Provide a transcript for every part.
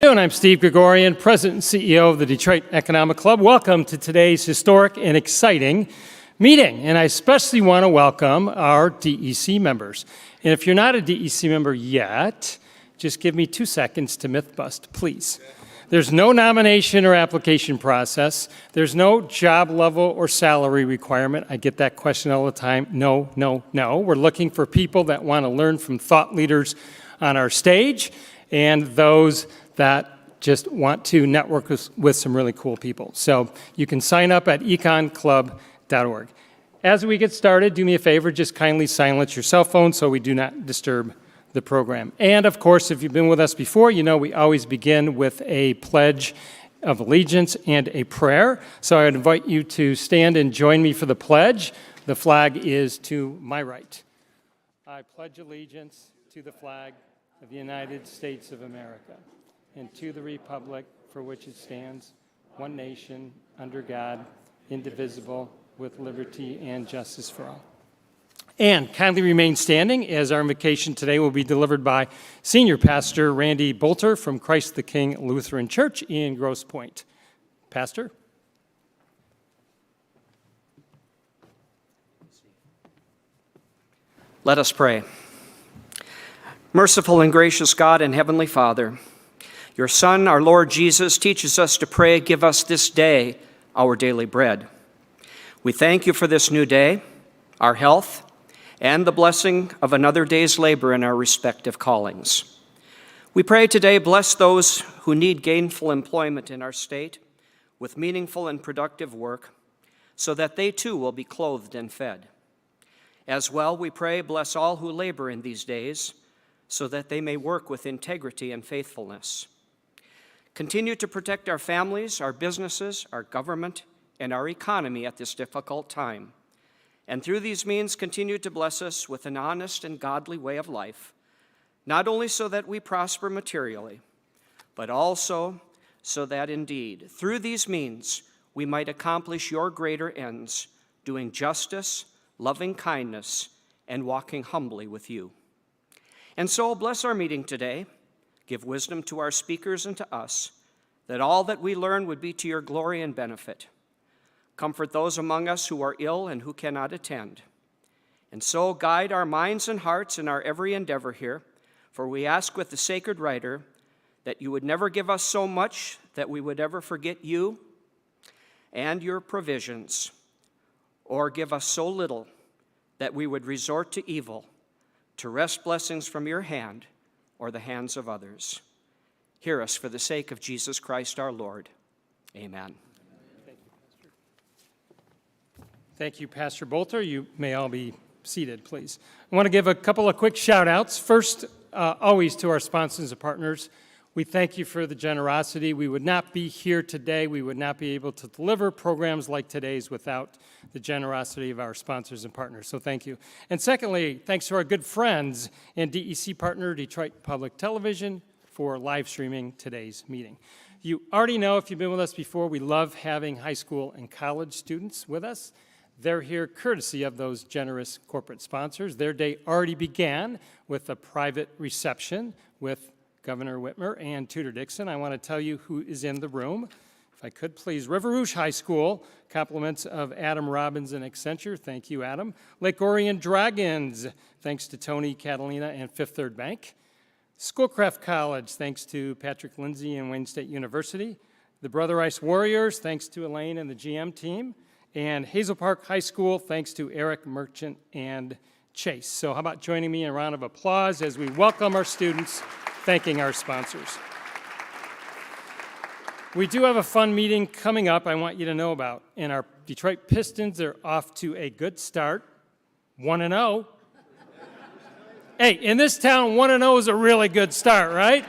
And I'm Steve Gregorian, President and CEO of the Detroit Economic Club. Welcome to today's historic and exciting meeting. And I especially want to welcome our DEC members. And if you're not a DEC member yet, just give me 2 seconds to myth bust, please. There's no nomination or application process. There's no job level or salary requirement. I get that question all the time. No, no, no. We're looking for people that want to learn from thought leaders on our stage and those that just want to network with some really cool people. So you can sign up at econclub.org. As we get started, do me a favor, just kindly silence your cell phone so we do not disturb the program. And of course, if you've been with us before, you know we always begin with a pledge of allegiance and a prayer. So I would invite you to stand and join me for the pledge. The flag is to my right. I pledge allegiance to the flag of the United States of America and to the republic for which it stands, one nation, under God, indivisible, with liberty and justice for all. And kindly remain standing as our invocation today will be delivered by Senior Pastor Randy Bolter from Christ the King Lutheran Church in Grosse Pointe. Pastor? Let us pray. Merciful and gracious God and Heavenly Father, your Son, our Lord Jesus, teaches us to pray, give us this day our daily bread. We thank you for this new day, our health, and the blessing of another day's labor in our respective callings. We pray today, bless those who need gainful employment in our state with meaningful and productive work, so that they too will be clothed and fed. As well, we pray, bless all who labor in these days, so that they may work with integrity and faithfulness. Continue to protect our families, our businesses, our government, and our economy at this difficult time. And through these means, continue to bless us with an honest and godly way of life, not only so that we prosper materially, but also so that indeed, through these means, we might accomplish your greater ends, doing justice, loving kindness, and walking humbly with you. And so bless our meeting today. Give wisdom to our speakers and to us, that all that we learn would be to your glory and benefit. Comfort those among us who are ill and who cannot attend. And so guide our minds and hearts in our every endeavor here, for we ask with the sacred writer that you would never give us so much that we would ever forget you and your provisions, or give us so little that we would resort to evil, to wrest blessings from your hand or the hands of others. Hear us for the sake of Jesus Christ our Lord. Amen. Thank you, Pastor Bolter. You may all be seated, please. I want to give a couple of quick shout-outs. First, always to our sponsors and partners. We thank you for the generosity. We would not be here today. We would not be able to deliver programs like today's without the generosity of our sponsors and partners. So thank you. And secondly, thanks to our good friends and DEC partner, Detroit Public Television, for live streaming today's meeting. You already know, if you've been with us before, we love having high school and college students with us. They're here courtesy of those generous corporate sponsors. Their day already began with a private reception with Governor Whitmer and Tudor Dixon. I want to tell you who is in the room. If I could, please. River Rouge High School, compliments of Adam Robbins and Accenture. Thank you, Adam. Lake Orion Dragons, thanks to Tony Catalina and Fifth Third Bank. Schoolcraft College, thanks to Patrick Lindsay and Wayne State University. The Brother Ice Warriors, thanks to Elaine and the GM team. And Hazel Park High School, thanks to Eric Merchant and Chase. So how about joining me in a round of applause as we welcome our students, thanking our sponsors. We do have a fun meeting coming up I want you to know about. And our Detroit Pistons are off to a good start, 1-0. Hey, in this town, 1-0 is a really good start, right?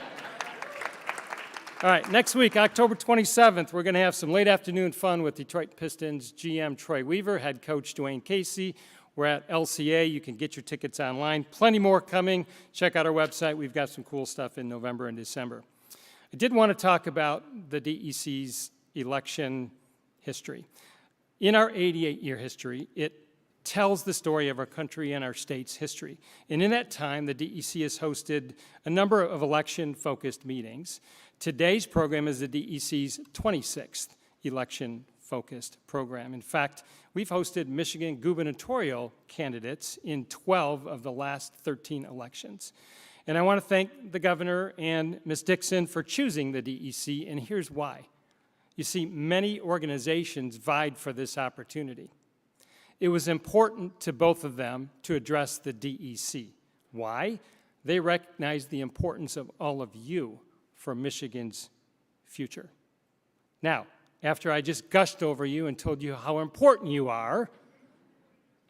All right, next week, October 27th, we're going to have some late afternoon fun with Detroit Pistons GM Troy Weaver, head coach Dwayne Casey. We're at LCA. You can get your tickets online. Plenty more coming. Check out our website. We've got some cool stuff in November and December. I did want to talk about the DEC's election history. In our 88-year history, it tells the story of our country and our state's history. And in that time, the DEC has hosted a number of election-focused meetings Today's program is the DEC's 26th election-focused program. In fact, we've hosted Michigan gubernatorial candidates in 12 of the last 13 elections. And I want to thank the governor and Ms. Dixon for choosing the DEC, and here's why. You see, many organizations vied for this opportunity. It was important to both of them to address the DEC. Why? They recognize the importance of all of you for Michigan's future. Now, after I just gushed over you and told you how important you are,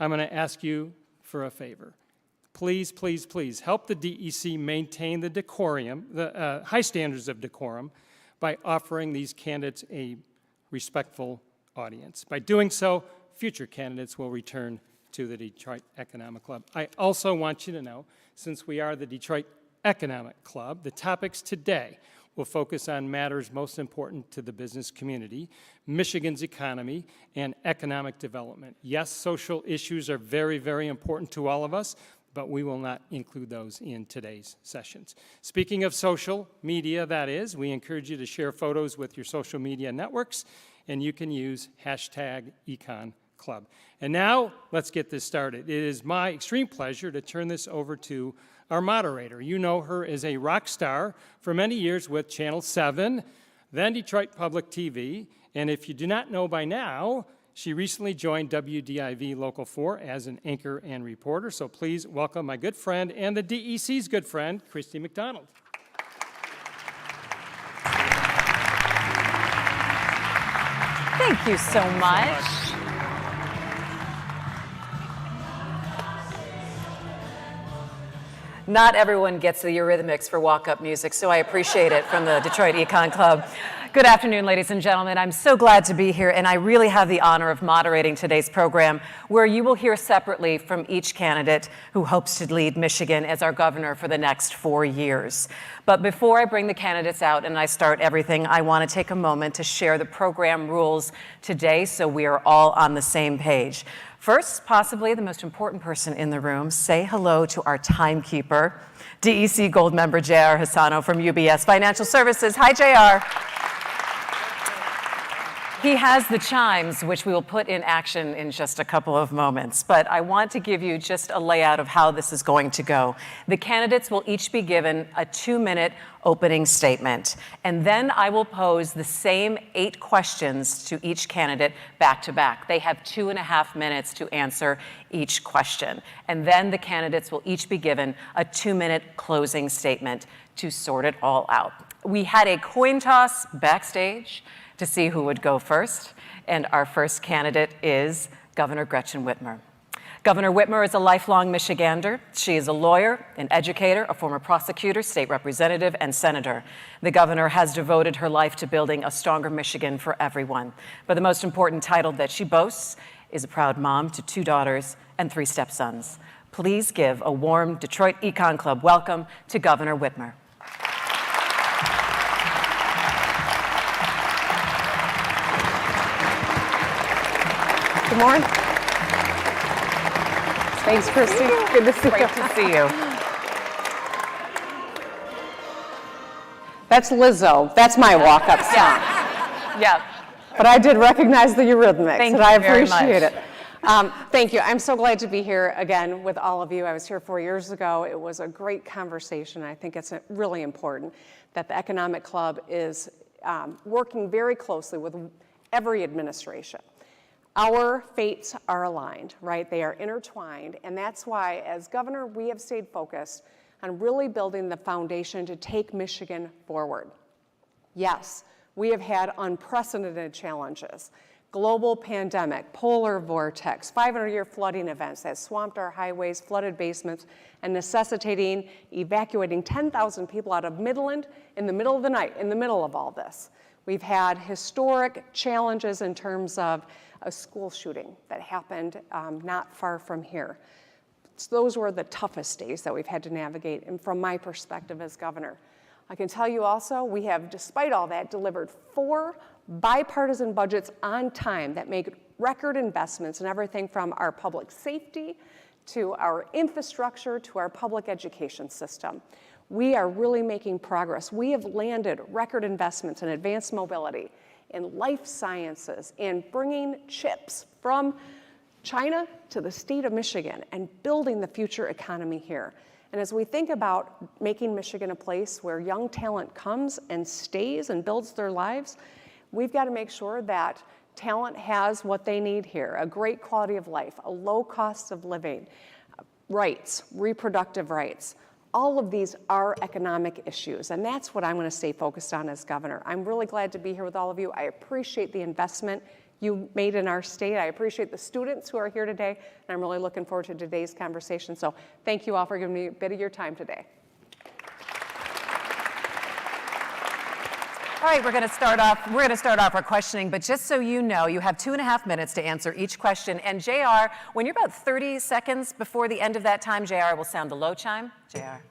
I'm going to ask you for a favor. Please, please, please help the DEC maintain the high standards of decorum by offering these candidates a respectful audience. By doing so, future candidates will return to the Detroit Economic Club. I also want you to know, since we are the Detroit Economic Club, the topics today will focus on matters most important to the business community, Michigan's economy, and economic development. Yes, social issues are very, very important to all of us, but we will not include those in today's sessions. Speaking of social media, that is, we encourage you to share photos with your social media networks, and you can use #EconClub. And now, let's get this started. It is my extreme pleasure to turn this over to our moderator. You know her as a rock star for many years with Channel 7, then Detroit Public TV, and if you do not know by now, she recently joined WDIV Local 4 as an anchor and reporter, so please welcome my good friend and the DEC's good friend, Christy McDonald. Thank you so much. Not everyone gets the Eurythmics for walk-up music, so I appreciate it from the Detroit Econ Club. Good afternoon, ladies and gentlemen. I'm so glad to be here, and I really have the honor of moderating today's program, where you will hear separately from each candidate who hopes to lead Michigan as our governor for the next 4 years. But before I bring the candidates out and I start everything, I want to take a moment to share the program rules today so we are all on the same page. First, possibly the most important person in the room, say hello to our timekeeper, DEC Gold member J.R. Hassano from UBS Financial Services. Hi, J.R. He has the chimes, which we will put in action in just a couple of moments. But I want to give you just a layout of how this is going to go. The candidates will each be given a 2-minute opening statement. And then I will pose the same 8 questions to each candidate back to back. They have 2.5 minutes to answer each question. And then the candidates will each be given a 2-minute closing statement to sort it all out. We had a coin toss backstage to see who would go first, and our first candidate is Governor Gretchen Whitmer. Governor Whitmer is a lifelong Michigander. She is a lawyer, an educator, a former prosecutor, state representative, and senator. The governor has devoted her life to building a stronger Michigan for everyone. But the most important title that she boasts is a proud mom to 2 daughters and 3 stepsons. Please give a warm Detroit Econ Club welcome to Governor Whitmer. Good morning. Thanks, Christy. Good to see you. Great to see you. That's Lizzo. That's my walk-up song. Yeah. But I did recognize the Eurythmics, Thank and I you very appreciate much. it. Thank you. I'm so glad to be here again with all of you. I was here 4 years ago. It was a great conversation. I think it's really important that the Economic Club is working very closely with every administration. Our fates are aligned, right? They are intertwined, and that's why, as governor, we have stayed focused on really building the foundation to take Michigan forward. Yes, we have had unprecedented challenges. Global pandemic, polar vortex, 500-year flooding events that swamped our highways, flooded basements, and necessitating evacuating 10,000 people out of Midland in the middle of the night, in the middle of all this. We've had historic challenges in terms of a school shooting that happened not far from here. So those were the toughest days that we've had to navigate, and from my perspective as governor. I can tell you also, we have, despite all that, delivered 4 bipartisan budgets on time that make record investments in everything from our public safety to our infrastructure to our public education system. we are really making progress. We have landed record investments in advanced mobility, in life sciences, in bringing chips from China to the state of Michigan and building the future economy here. And as we think about making Michigan a place where young talent comes and stays and builds their lives, we've got to make sure that talent has what they need here: a great quality of life, a low cost of living, rights, reproductive rights. All of these are economic issues, and that's what I'm going to stay focused on as governor. I'm really glad to be here with all of you. I appreciate the investment you made in our state. I appreciate the students who are here today, and I'm really looking forward to today's conversation. So thank you all for giving me a bit of your time today. All right, we're going to start off our questioning, but just so you know, you have 2.5 minutes to answer each question. And JR, when you're about 30 seconds before the end of that time, JR will sound the low chime. JR.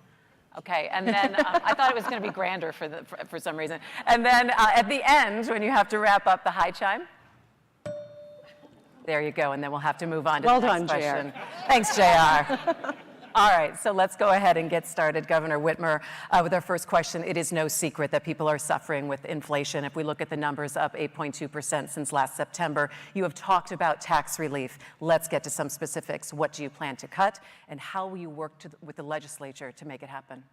Okay, and then I thought it was going to be grander for some reason. And then at the end, when you have to wrap up, the high chime. There you go, and then we'll have to move on to the next question. JR. Thanks, JR. All right, so let's go ahead and get started. Governor Whitmer, with our first question, it is no secret that people are suffering with inflation. If we look at the numbers, up 8.2% since last September. You have talked about tax relief. Let's get to some specifics. What do you plan to cut, and how will you work with the legislature to make it happen?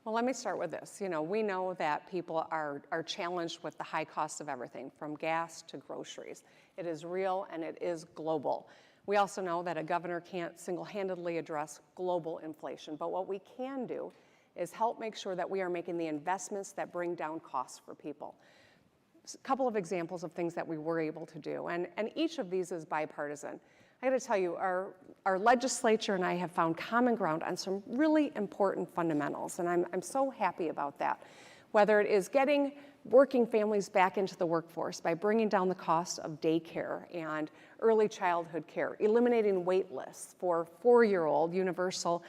Well, let me start with this. We know that people are challenged with the high cost of everything, from gas to groceries. It is real and it is global. We also know that a governor can't single-handedly address global inflation, but what we can do is help make sure that we are making the investments that bring down costs for people. A couple of examples of things that we were able to do, and each of these is bipartisan. I got to tell you, our legislature and I have found common ground on some really important fundamentals, and I'm so happy about that. Whether it is getting working families back into the workforce by bringing down the cost of daycare and early childhood care, eliminating wait lists for 4-year-old universal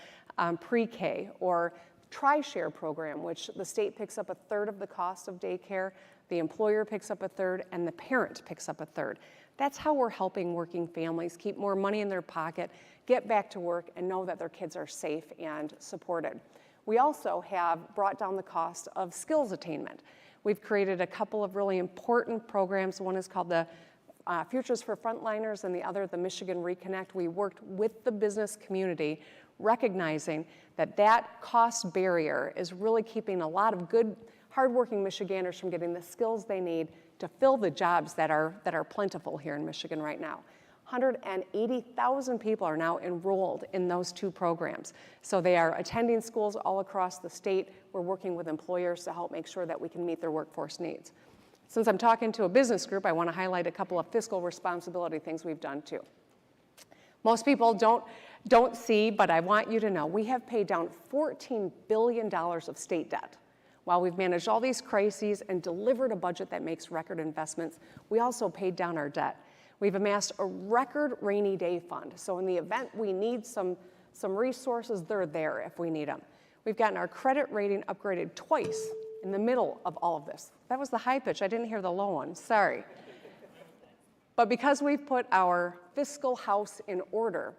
pre-K, or Tri-Share program, which the state picks up 1/3 of the cost of daycare, the employer picks up 1/3, and the parent picks up 1/3. That's how we're helping working families keep more money in their pocket, get back to work, and know that their kids are safe and supported. We also have brought down the cost of skills attainment. We've created a couple of really important programs. One is called the Futures for Frontliners, and the other, the Michigan Reconnect. We worked with the business community, recognizing that that cost barrier is really keeping a lot of good, hardworking Michiganders from getting the skills they need to fill the jobs that are plentiful here in Michigan right now. 180,000 people are now enrolled in those two programs. So they are attending schools all across the state. We're working with employers to help make sure that we can meet their workforce needs. Since I'm talking to a business group, I want to highlight a couple of fiscal responsibility things we've done too. Most people don't see, but I want you to know, we have paid down $14 billion of state debt. While we've managed all these crises and delivered a budget that makes record investments, we also paid down our debt. We've amassed a record rainy day fund, so in the event we need some resources, they're there if we need them. We've gotten our credit rating upgraded twice in the middle of all of this. That was the high pitch, I didn't hear the low one, sorry. But because we've put our fiscal house in order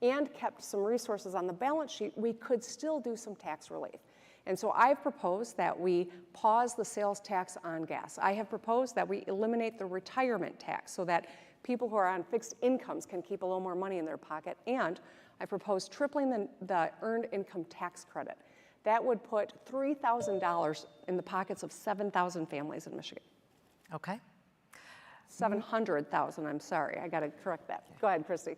and kept some resources on the balance sheet, we could still do some tax relief. And so I've proposed that we pause the sales tax on gas. I have proposed that we eliminate the retirement tax so that people who are on fixed incomes can keep a little more money in their pocket. And I proposed tripling the earned income tax credit. That would put $3,000 in the pockets of 7,000 families in Michigan. Okay. 700,000, I'm sorry, I got to correct that. Go ahead, Christy.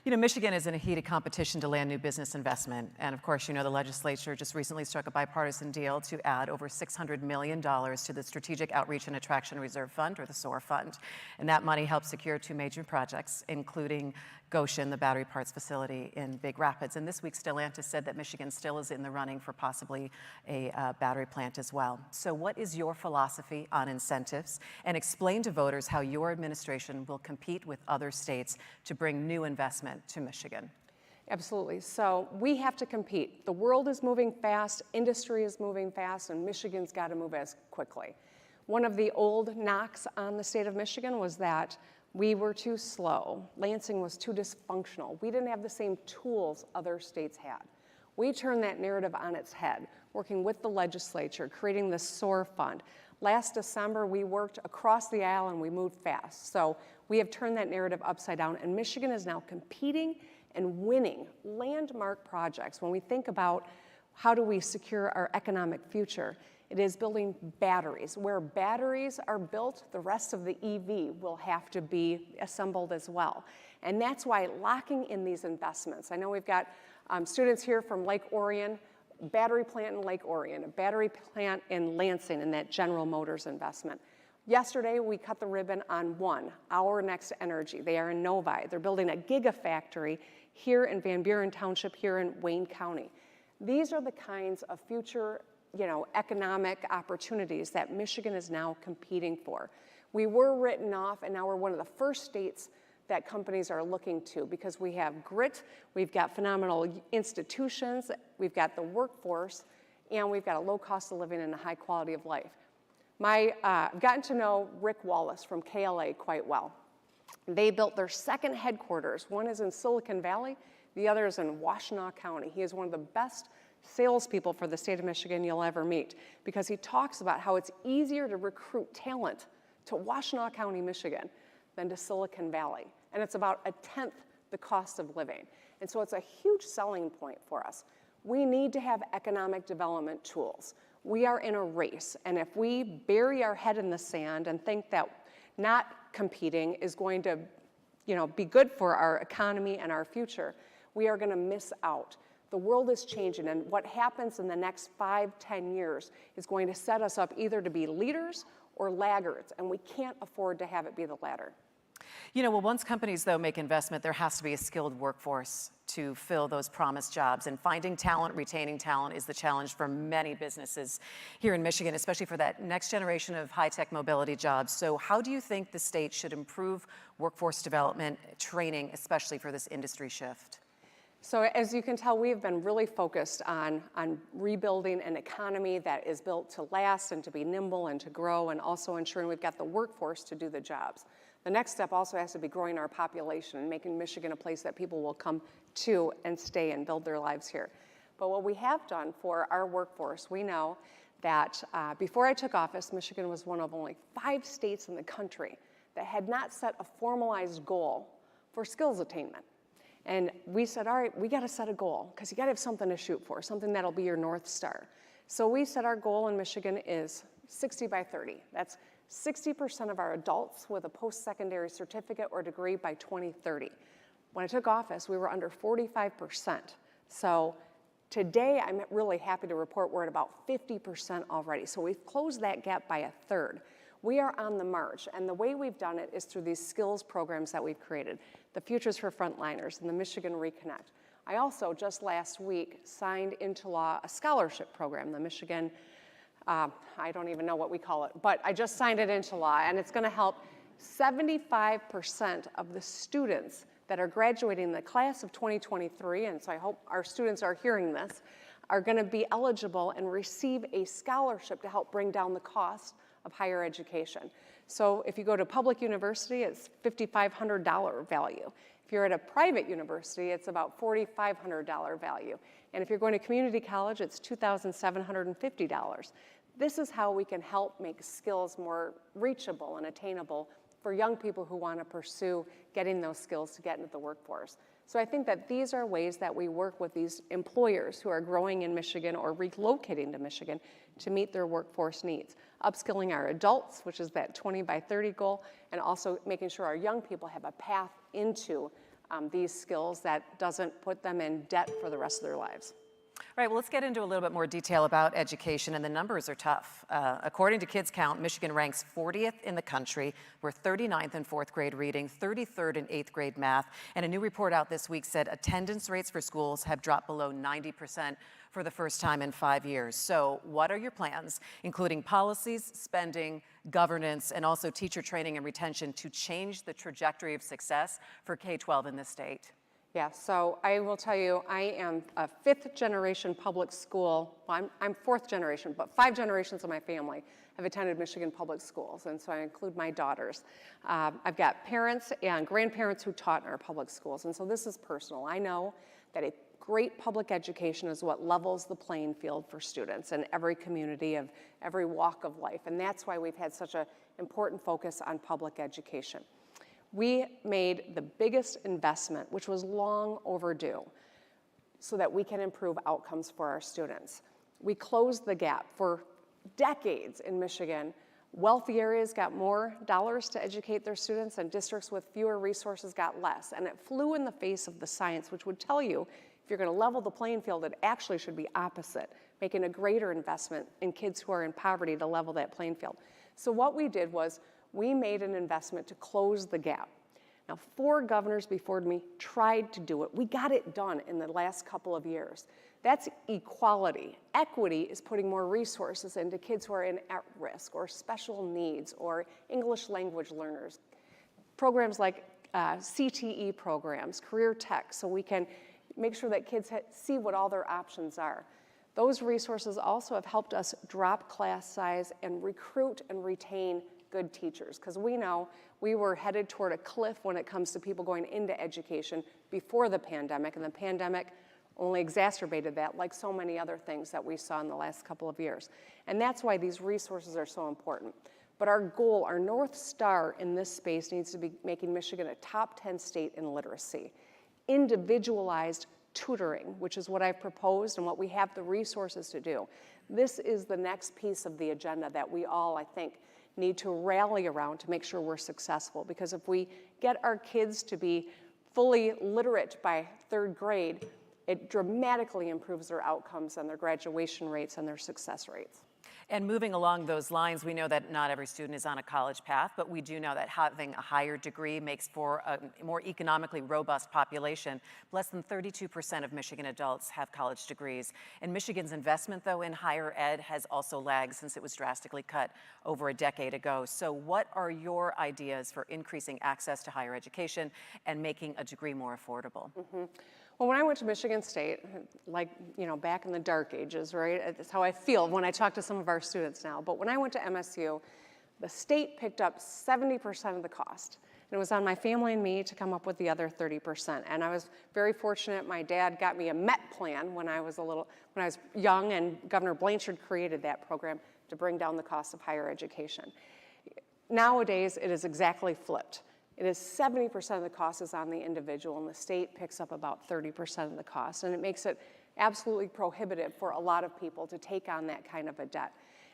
Yeah. Michigan is in a heated competition to land new business investment. And of course, the legislature just recently struck a bipartisan deal to add over $600 million to the Strategic Outreach and Attraction Reserve Fund, or the SOAR Fund. And that money helps secure 2 major projects, including Goshen, the battery parts facility in Big Rapids. And this week, Stellantis said that Michigan still is in the running for possibly a battery plant as well. So what is your philosophy on incentives? And explain to voters how your administration will compete with other states to bring new investment to Michigan. Absolutely. So we have to compete. The world is moving fast, industry is moving fast, and Michigan's got to move as quickly. One of the old knocks on the state of Michigan was that we were too slow. Lansing was too dysfunctional. We didn't have the same tools other states had. We turned that narrative on its head. working with the legislature, creating the SOAR fund. Last December, we worked across the aisle and we moved fast. So we have turned that narrative upside down, and Michigan is now competing and winning landmark projects. When we think about how do we secure our economic future, it is building batteries. Where batteries are built, the rest of the EV will have to be assembled as well. And that's why locking in these investments. I know we've got students here from Lake Orion, battery plant in Lake Orion, a battery plant in Lansing, and that General Motors investment. Yesterday, we cut the ribbon on one, Our Next Energy. They are in Novi. They're building a gigafactory here in Van Buren Township, here in Wayne County. These are the kinds of future, economic opportunities that Michigan is now competing for. We were written off, and now we're one of the first states that companies are looking to because we have grit, we've got phenomenal institutions, we've got the workforce, and we've got a low cost of living and a high quality of life. I've gotten to know Rick Wallace from KLA quite well. They built their second headquarters. One is in Silicon Valley, the other is in Washtenaw County. He is one of the best salespeople for the state of Michigan you'll ever meet because he talks about how it's easier to recruit talent to Washtenaw County, Michigan than to Silicon Valley. And it's about 1/10 the cost of living. And so it's a huge selling point for us. We need to have economic development tools. We are in a race, and if we bury our head in the sand and think that not competing is going to be good for our economy and our future, we are going to miss out. The world is changing, and what happens in the next 5-10 years is going to set us up either to be leaders or laggards, and we can't afford to have it be the latter. Once companies, though, make investment, there has to be a skilled workforce to fill those promised jobs. And finding talent, retaining talent is the challenge for many businesses here in Michigan, especially for that next generation of high-tech mobility jobs. So how do you think the state should improve workforce development, training, especially for this industry shift? So as you can tell, we have been really focused on rebuilding an economy that is built to last and to be nimble and to grow, and also ensuring we've got the workforce to do the jobs. The next step also has to be growing our population and making Michigan a place that people will come to and stay and build their lives here. But what we have done for our workforce, we know that before I took office, Michigan was one of only 5 states in the country that had not set a formalized goal for skills attainment. And we said, all right, we got to set a goal because you got to have something to shoot for, something that'll be your North Star. So we said our goal in Michigan is 60 by 30. That's 60% of our adults with a post-secondary certificate or degree by 2030. When I took office, we were under 45%. So today, I'm really happy to report we're at about 50% already. So we've closed that gap by 1/3. We are on the march, and the way we've done it is through these skills programs that we've created, the Futures for Frontliners and the Michigan Reconnect. I also, just last week, signed into law a scholarship program, the Michigan, I don't even know what we call it, but I just signed it into law, and it's going to help 75% of the students that are graduating in the class of 2023, and so I hope our students are hearing this, are going to be eligible and receive a scholarship to help bring down the cost of higher education. So if you go to public university, it's $5,500 value. If you're at a private university, it's about $4,500 value. And if you're going to community college, it's $2,750. This is how we can help make skills more reachable and attainable for young people who want to pursue getting those skills to get into the workforce. So I think that these are ways that we work with these employers who are growing in Michigan or relocating to Michigan to meet their workforce needs. Upskilling our adults, which is that 20 by 30 goal, and also making sure our young people have a path into these skills that doesn't put them in debt for the rest of their lives. All right, well, let's get into a little bit more detail about education, and the numbers are tough. According to Kids Count, Michigan ranks 40th in the country. We're 39th in 4th grade reading, 33rd in 8th grade math, and a new report out this week said attendance rates for schools have dropped below 90% for the first time in 5 years. So what are your plans, including policies, spending, governance, and also teacher training and retention to change the trajectory of success for K-12 in this state? Yeah, so I will tell you, I am a 5th generation public school. Well, I'm 4th generation, but 5 generations of my family have attended Michigan public schools, and so I include my daughters. I've got parents and grandparents who taught in our public schools, and so this is personal. I know that a Great public education is what levels the playing field for students in every community of every walk of life. And that's why we've had such an important focus on public education. We made the biggest investment, which was long overdue, so that we can improve outcomes for our students. We closed the gap. For decades in Michigan, wealthy areas got more dollars to educate their students, and districts with fewer resources got less. And it flew in the face of the science, which would tell you if you're going to level the playing field, it actually should be opposite, making a greater investment in kids who are in poverty to level that playing field. So what we did was we made an investment to close the gap. Now, 4 governors before me tried to do it. We got it done in the last couple of years. That's equality. Equity is putting more resources into kids who are at risk or special needs or English language learners. Programs like CTE programs, career tech, so we can make sure that kids see what all their options are. Those resources also have helped us drop class size and recruit and retain good teachers, because we know we were headed toward a cliff when it comes to people going into education before the pandemic, and the pandemic only exacerbated that, like so many other things that we saw in the last couple of years. And that's why these resources are so important. But our goal, our North Star in this space needs to be making Michigan a top 10 state in literacy. Individualized tutoring, which is what I've proposed and what we have the resources to do. This is the next piece of the agenda that we all, I think, need to rally around to make sure we're successful. Because if we get our kids to be fully literate by 3rd grade, it dramatically improves their outcomes and their graduation rates and their success rates. And moving along those lines, we know that not every student is on a college path, but we do know that having a higher degree makes for a more economically robust population. Less than 32% of Michigan adults have college degrees. And Michigan's investment, though, in higher ed has also lagged since it was drastically cut over a decade ago. So what are your ideas for increasing access to higher education and making a degree more affordable? Well, when I went to Michigan State, like, back in the dark ages, right? That's how I feel when I talk to some of our students now. But when I went to MSU, the state picked up 70% of the cost. And it was on my family and me to come up with the other 30%. And I was very fortunate. My dad got me a MET plan when I was young, and Governor Blanchard created that program to bring down the cost of higher education. Nowadays, it is exactly flipped. It is 70% of the cost is on the individual, and the state picks up about 30% of the cost. And it makes it absolutely prohibitive for a lot of people to take on that kind of a debt.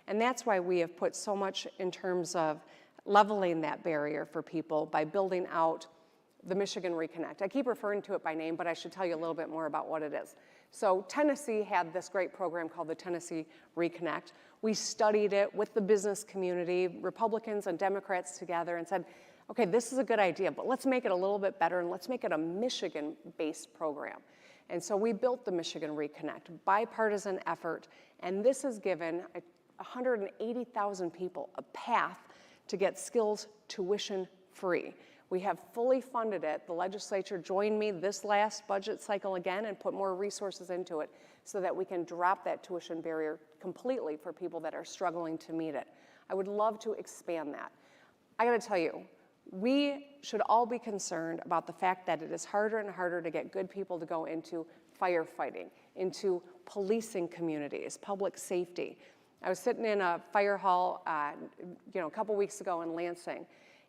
And that's why we have put so much in terms of leveling that barrier for people by building out the Michigan Reconnect. I keep referring to it by name, but I should tell you a little bit more about what it is. So Tennessee had this great program called the Tennessee Reconnect. We studied it with the business community, Republicans and Democrats together, and said, okay, this is a good idea, but let's make it a little bit better, and let's make it a Michigan-based program. And so we built the Michigan Reconnect, bipartisan effort, and this has given 180,000 people a path to get skills tuition-free. We have fully funded it. The legislature joined me this last budget cycle again and put more resources into it so that we can drop that tuition barrier completely for people that are struggling to meet it. I would love to expand that. I gotta tell you, we should all be concerned about the fact that it is harder and harder to get good people to go into firefighting, into policing communities, public safety. I was sitting in a fire hall, a couple weeks ago in Lansing,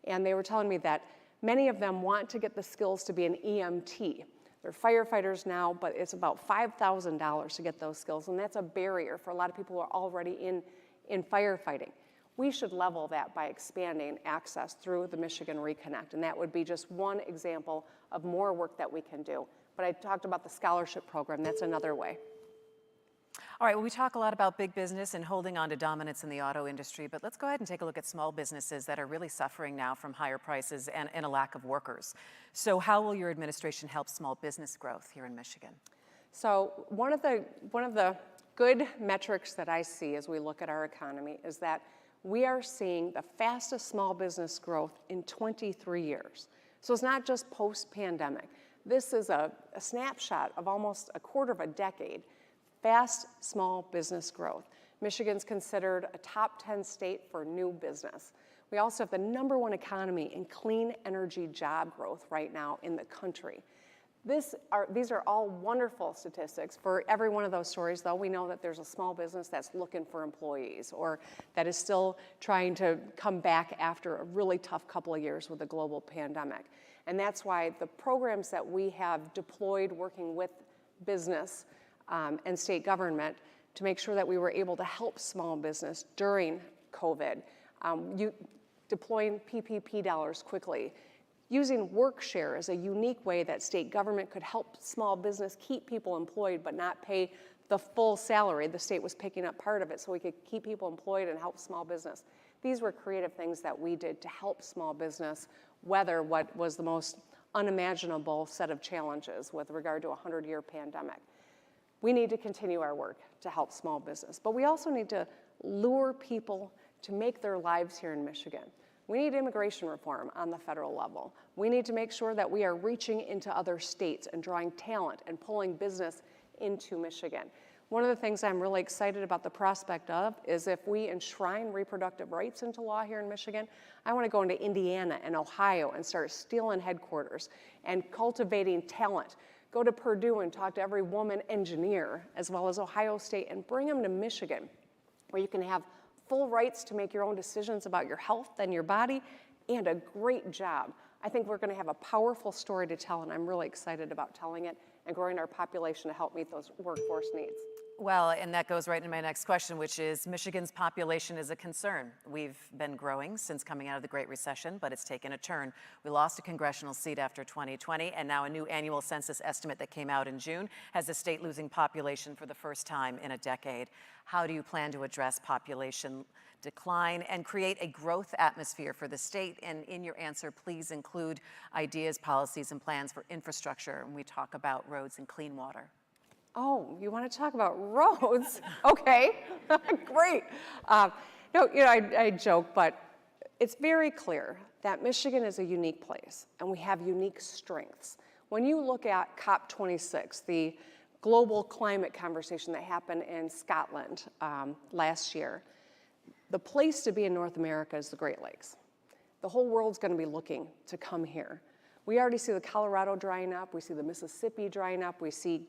and they were telling me that many of them want to get the skills to be an EMT. They're firefighters now, but it's about $5,000 to get those skills, and that's a barrier for a lot of people who are already in firefighting. We should level that by expanding access through the Michigan Reconnect, and that would be just one example of more work that we can do. But I talked about the scholarship program. That's another way. All right, well, we talk a lot about big business and holding on to dominance in the auto industry, but let's go ahead and take a look at small businesses that are really suffering now from higher prices and a lack of workers. So how will your administration help small business growth here in Michigan? So one of the good metrics that I see as we look at our economy is that we are seeing the fastest small business growth in 23 years. So it's not just post-pandemic. This is a snapshot of almost a quarter of a decade. Fast small business growth. Michigan's considered a top 10 state for new business. We also have the #1 economy in clean energy job growth right now in the country. These are all wonderful statistics. For every one of those stories, though, we know that there's a small business that's looking for employees or that is still trying to come back after a really tough couple of years with the global pandemic. And that's why the programs that we have deployed working with business and state government to make sure that we were able to help small business during COVID, deploying PPP dollars quickly, using WorkShare as a unique way that state government could help small business keep people employed but not pay the full salary. The state was picking up part of it so we could keep people employed and help small business. These were creative things that we did to help small business weather what was the most unimaginable set of challenges with regard to a 100-year pandemic. We need to continue our work to help small business, but we also need to lure people to make their lives here in Michigan. We need immigration reform on the federal level. We need to make sure that we are reaching into other states and drawing talent and pulling business into Michigan. One of the things I'm really excited about the prospect of is if we enshrine reproductive rights into law here in Michigan, I want to go into Indiana and Ohio and start stealing headquarters and cultivating talent. Go to Purdue and talk to every woman engineer, as well as Ohio State, and bring them to Michigan, where you can have full rights to make your own decisions about your health and your body, and a great job. I think we're going to have a powerful story to tell, and I'm really excited about telling it and growing our population to help meet those workforce needs. Well, and that goes right into my next question, which is Michigan's population is a concern. We've been growing since coming out of the Great Recession, but it's taken a turn. We lost a congressional seat after 2020, and now a new annual census estimate that came out in June has the state losing population for the first time in a decade. How do you plan to address population decline and create a growth atmosphere for the state? And in your answer, please include ideas, policies, and plans for infrastructure when we talk about roads and clean water. Oh, you want to talk about roads? Okay, great. I joke, but it's very clear that Michigan is a unique place and we have unique strengths. When you look at COP26, the global climate conversation that happened in Scotland last year, the place to be in North America is the Great Lakes. The whole world's going to be looking to come here. We already see the Colorado drying up, we see the Mississippi drying up, we see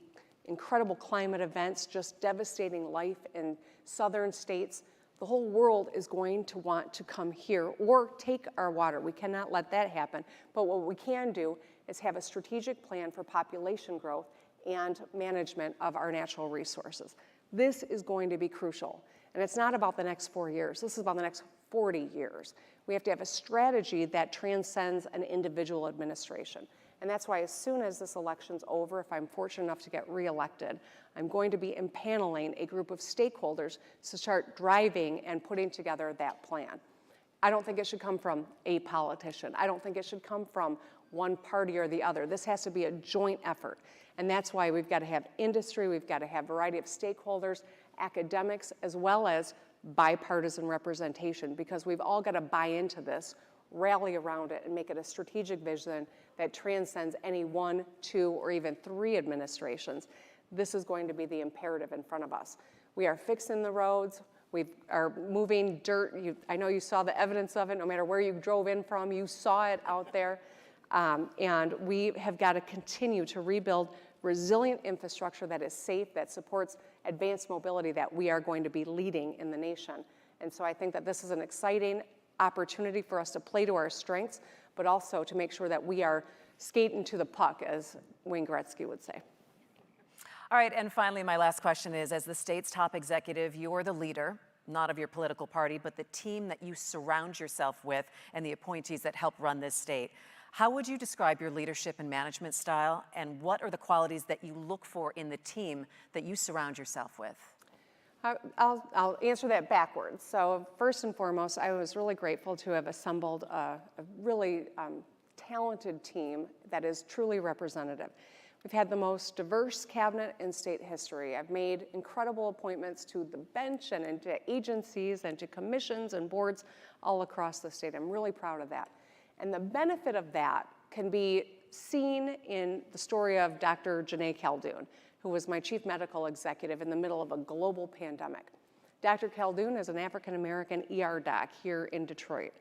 incredible climate events just devastating life in southern states. The whole world is going to want to come here or take our water. We cannot let that happen. But what we can do is have a strategic plan for population growth and management of our natural resources. This is going to be crucial. And it's not about the next 4 years. This is about the next 40 years. We have to have a strategy that transcends an individual administration. And that's why as soon as this election's over, if I'm fortunate enough to get reelected, I'm going to be impaneling a group of stakeholders to start driving and putting together that plan. I don't think it should come from a politician. I don't think it should come from one party or the other. This has to be a joint effort. And that's why we've got to have industry, we've got to have a variety of stakeholders, academics, as well as bipartisan representation, because we've all got to buy into this, rally around it, and make it a strategic vision that transcends any 1, 2, or even 3 administrations. This is going to be the imperative in front of us. We are fixing the roads. We are moving dirt. I know you saw the evidence of it. No matter where you drove in from, you saw it out there. And we have got to continue to rebuild resilient infrastructure that is safe, that supports advanced mobility that we are going to be leading in the nation. And so I think that this is an exciting opportunity for us to play to our strengths, but also to make sure that we are skating to the puck, as Wayne Gretzky would say. All right, and finally, my last question is, as the state's top executive, you're the leader, not of your political party, but the team that you surround yourself with and the appointees that help run this state. How would you describe your leadership and management style, and what are the qualities that you look for in the team that you surround yourself with? I'll answer that backwards. So first and foremost, I was really grateful to have assembled a really talented team that is truly representative. We've had the most diverse cabinet in state history. I've made incredible appointments to the bench and into agencies and to commissions and boards all across the state. I'm really proud of that. And the benefit of that can be seen in the story of Dr. Janae Khaldun, who was my chief medical executive in the middle of a global pandemic. Dr. Khaldun is an African-American ER doc here in Detroit.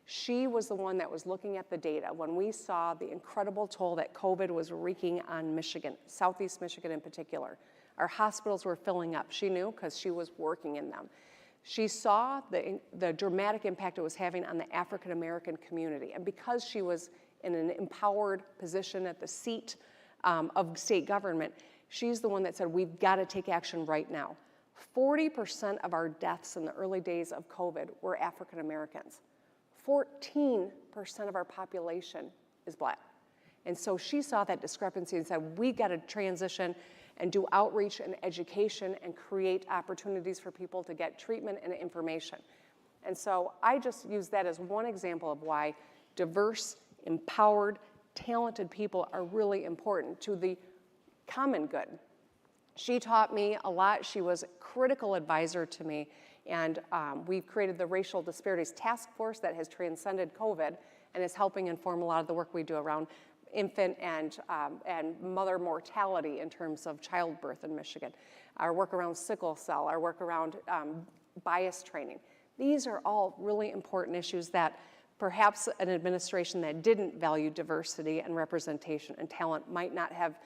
She was the one that was looking at the data when we saw the incredible toll that COVID was wreaking on Michigan, Southeast Michigan in particular. Our hospitals were filling up. She knew because she was working in them. She saw the dramatic impact it was having on the African American community. And because she was in an empowered position at the seat of state government, she's the one that said, we've got to take action right now. 40% of our deaths in the early days of COVID were African Americans. 14% of our population is Black. And so she saw that discrepancy and said, we got to transition and do outreach and education and create opportunities for people to get treatment and information. And so I just use that as one example of why diverse, empowered, talented people are really important to the common good. She taught me a lot. She was a critical advisor to me. And we've created the Racial Disparities Task Force that has transcended COVID and is helping inform a lot of the work we do around infant and mother mortality in terms of childbirth in Michigan. Our work around sickle cell, our work around bias training. These are all really important issues that perhaps an administration that didn't value diversity and representation and talent might not have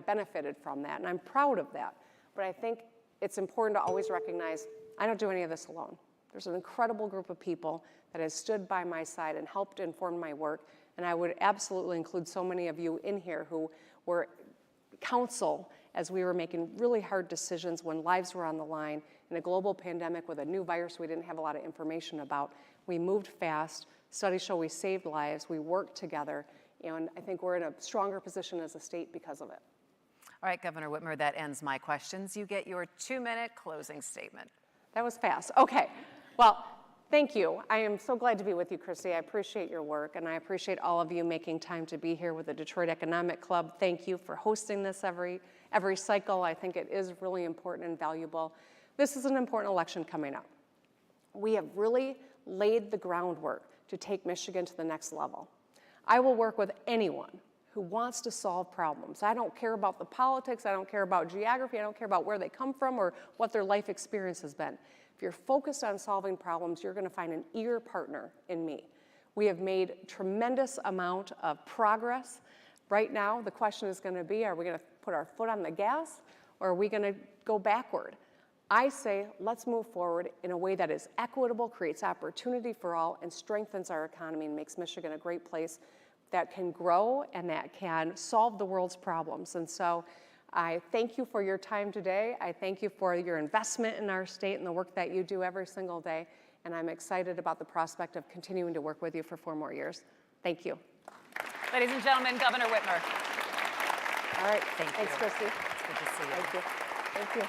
benefited from that. And I'm proud of that. But I think it's important to always recognize I don't do any of this alone. There's an incredible group of people that has stood by my side and helped inform my work. And I would absolutely include so many of you in here who were counsel as we were making really hard decisions when lives were on the line in a global pandemic with a new virus we didn't have a lot of information about. We moved fast. Studies show we saved lives. We worked together. And I think we're in a stronger position as a state because of it. All right, Governor Whitmer, that ends my questions. You get your 2-minute closing statement. That was fast. Okay. Well, thank you. I am so glad to be with you, Christy. I appreciate your work, and I appreciate all of you making time to be here with the Detroit Economic Club. Thank you for hosting this every cycle. I think it is really important and valuable. This is an important election coming up. We have really laid the groundwork to take Michigan to the next level. I will work with anyone who wants to solve problems. I don't care about the politics, I don't care about geography, I don't care about where they come from or what their life experience has been. If you're focused on solving problems, you're gonna find an eager partner in me. We have made tremendous amount of progress. Right now, the question is gonna be, are we gonna put our foot on the gas or are we gonna go backward? I say, let's move forward in a way that is equitable, creates opportunity for all, and strengthens our economy and makes Michigan a great place that can grow and that can solve the world's problems. And so I thank you for your time today. I thank you for your investment in our state and the work that you do every single day. And I'm excited about the prospect of continuing to work with you for 4 more years. Thank you. Ladies and gentlemen, Governor Whitmer. All right. Thanks, Christy. It's good to see you. Thank you. Thank you.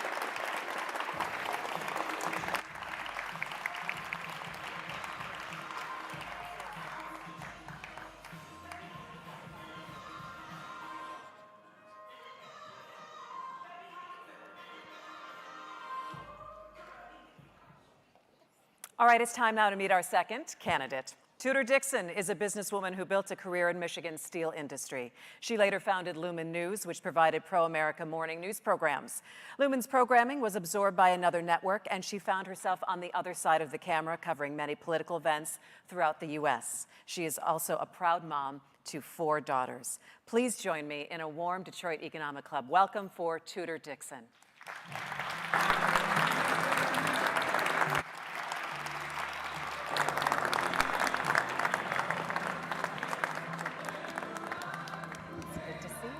All right, it's time now to meet our second candidate. Tudor Dixon is a businesswoman who built a career in Michigan's steel industry. She later founded Lumen News, which provided pro-America morning news programs. Lumen's programming was absorbed by another network, and she found herself on the other side of the camera covering many political events throughout the U.S. She is also a proud mom to 4 daughters. Please join me in a warm Detroit Economic Club welcome for Tudor Dixon.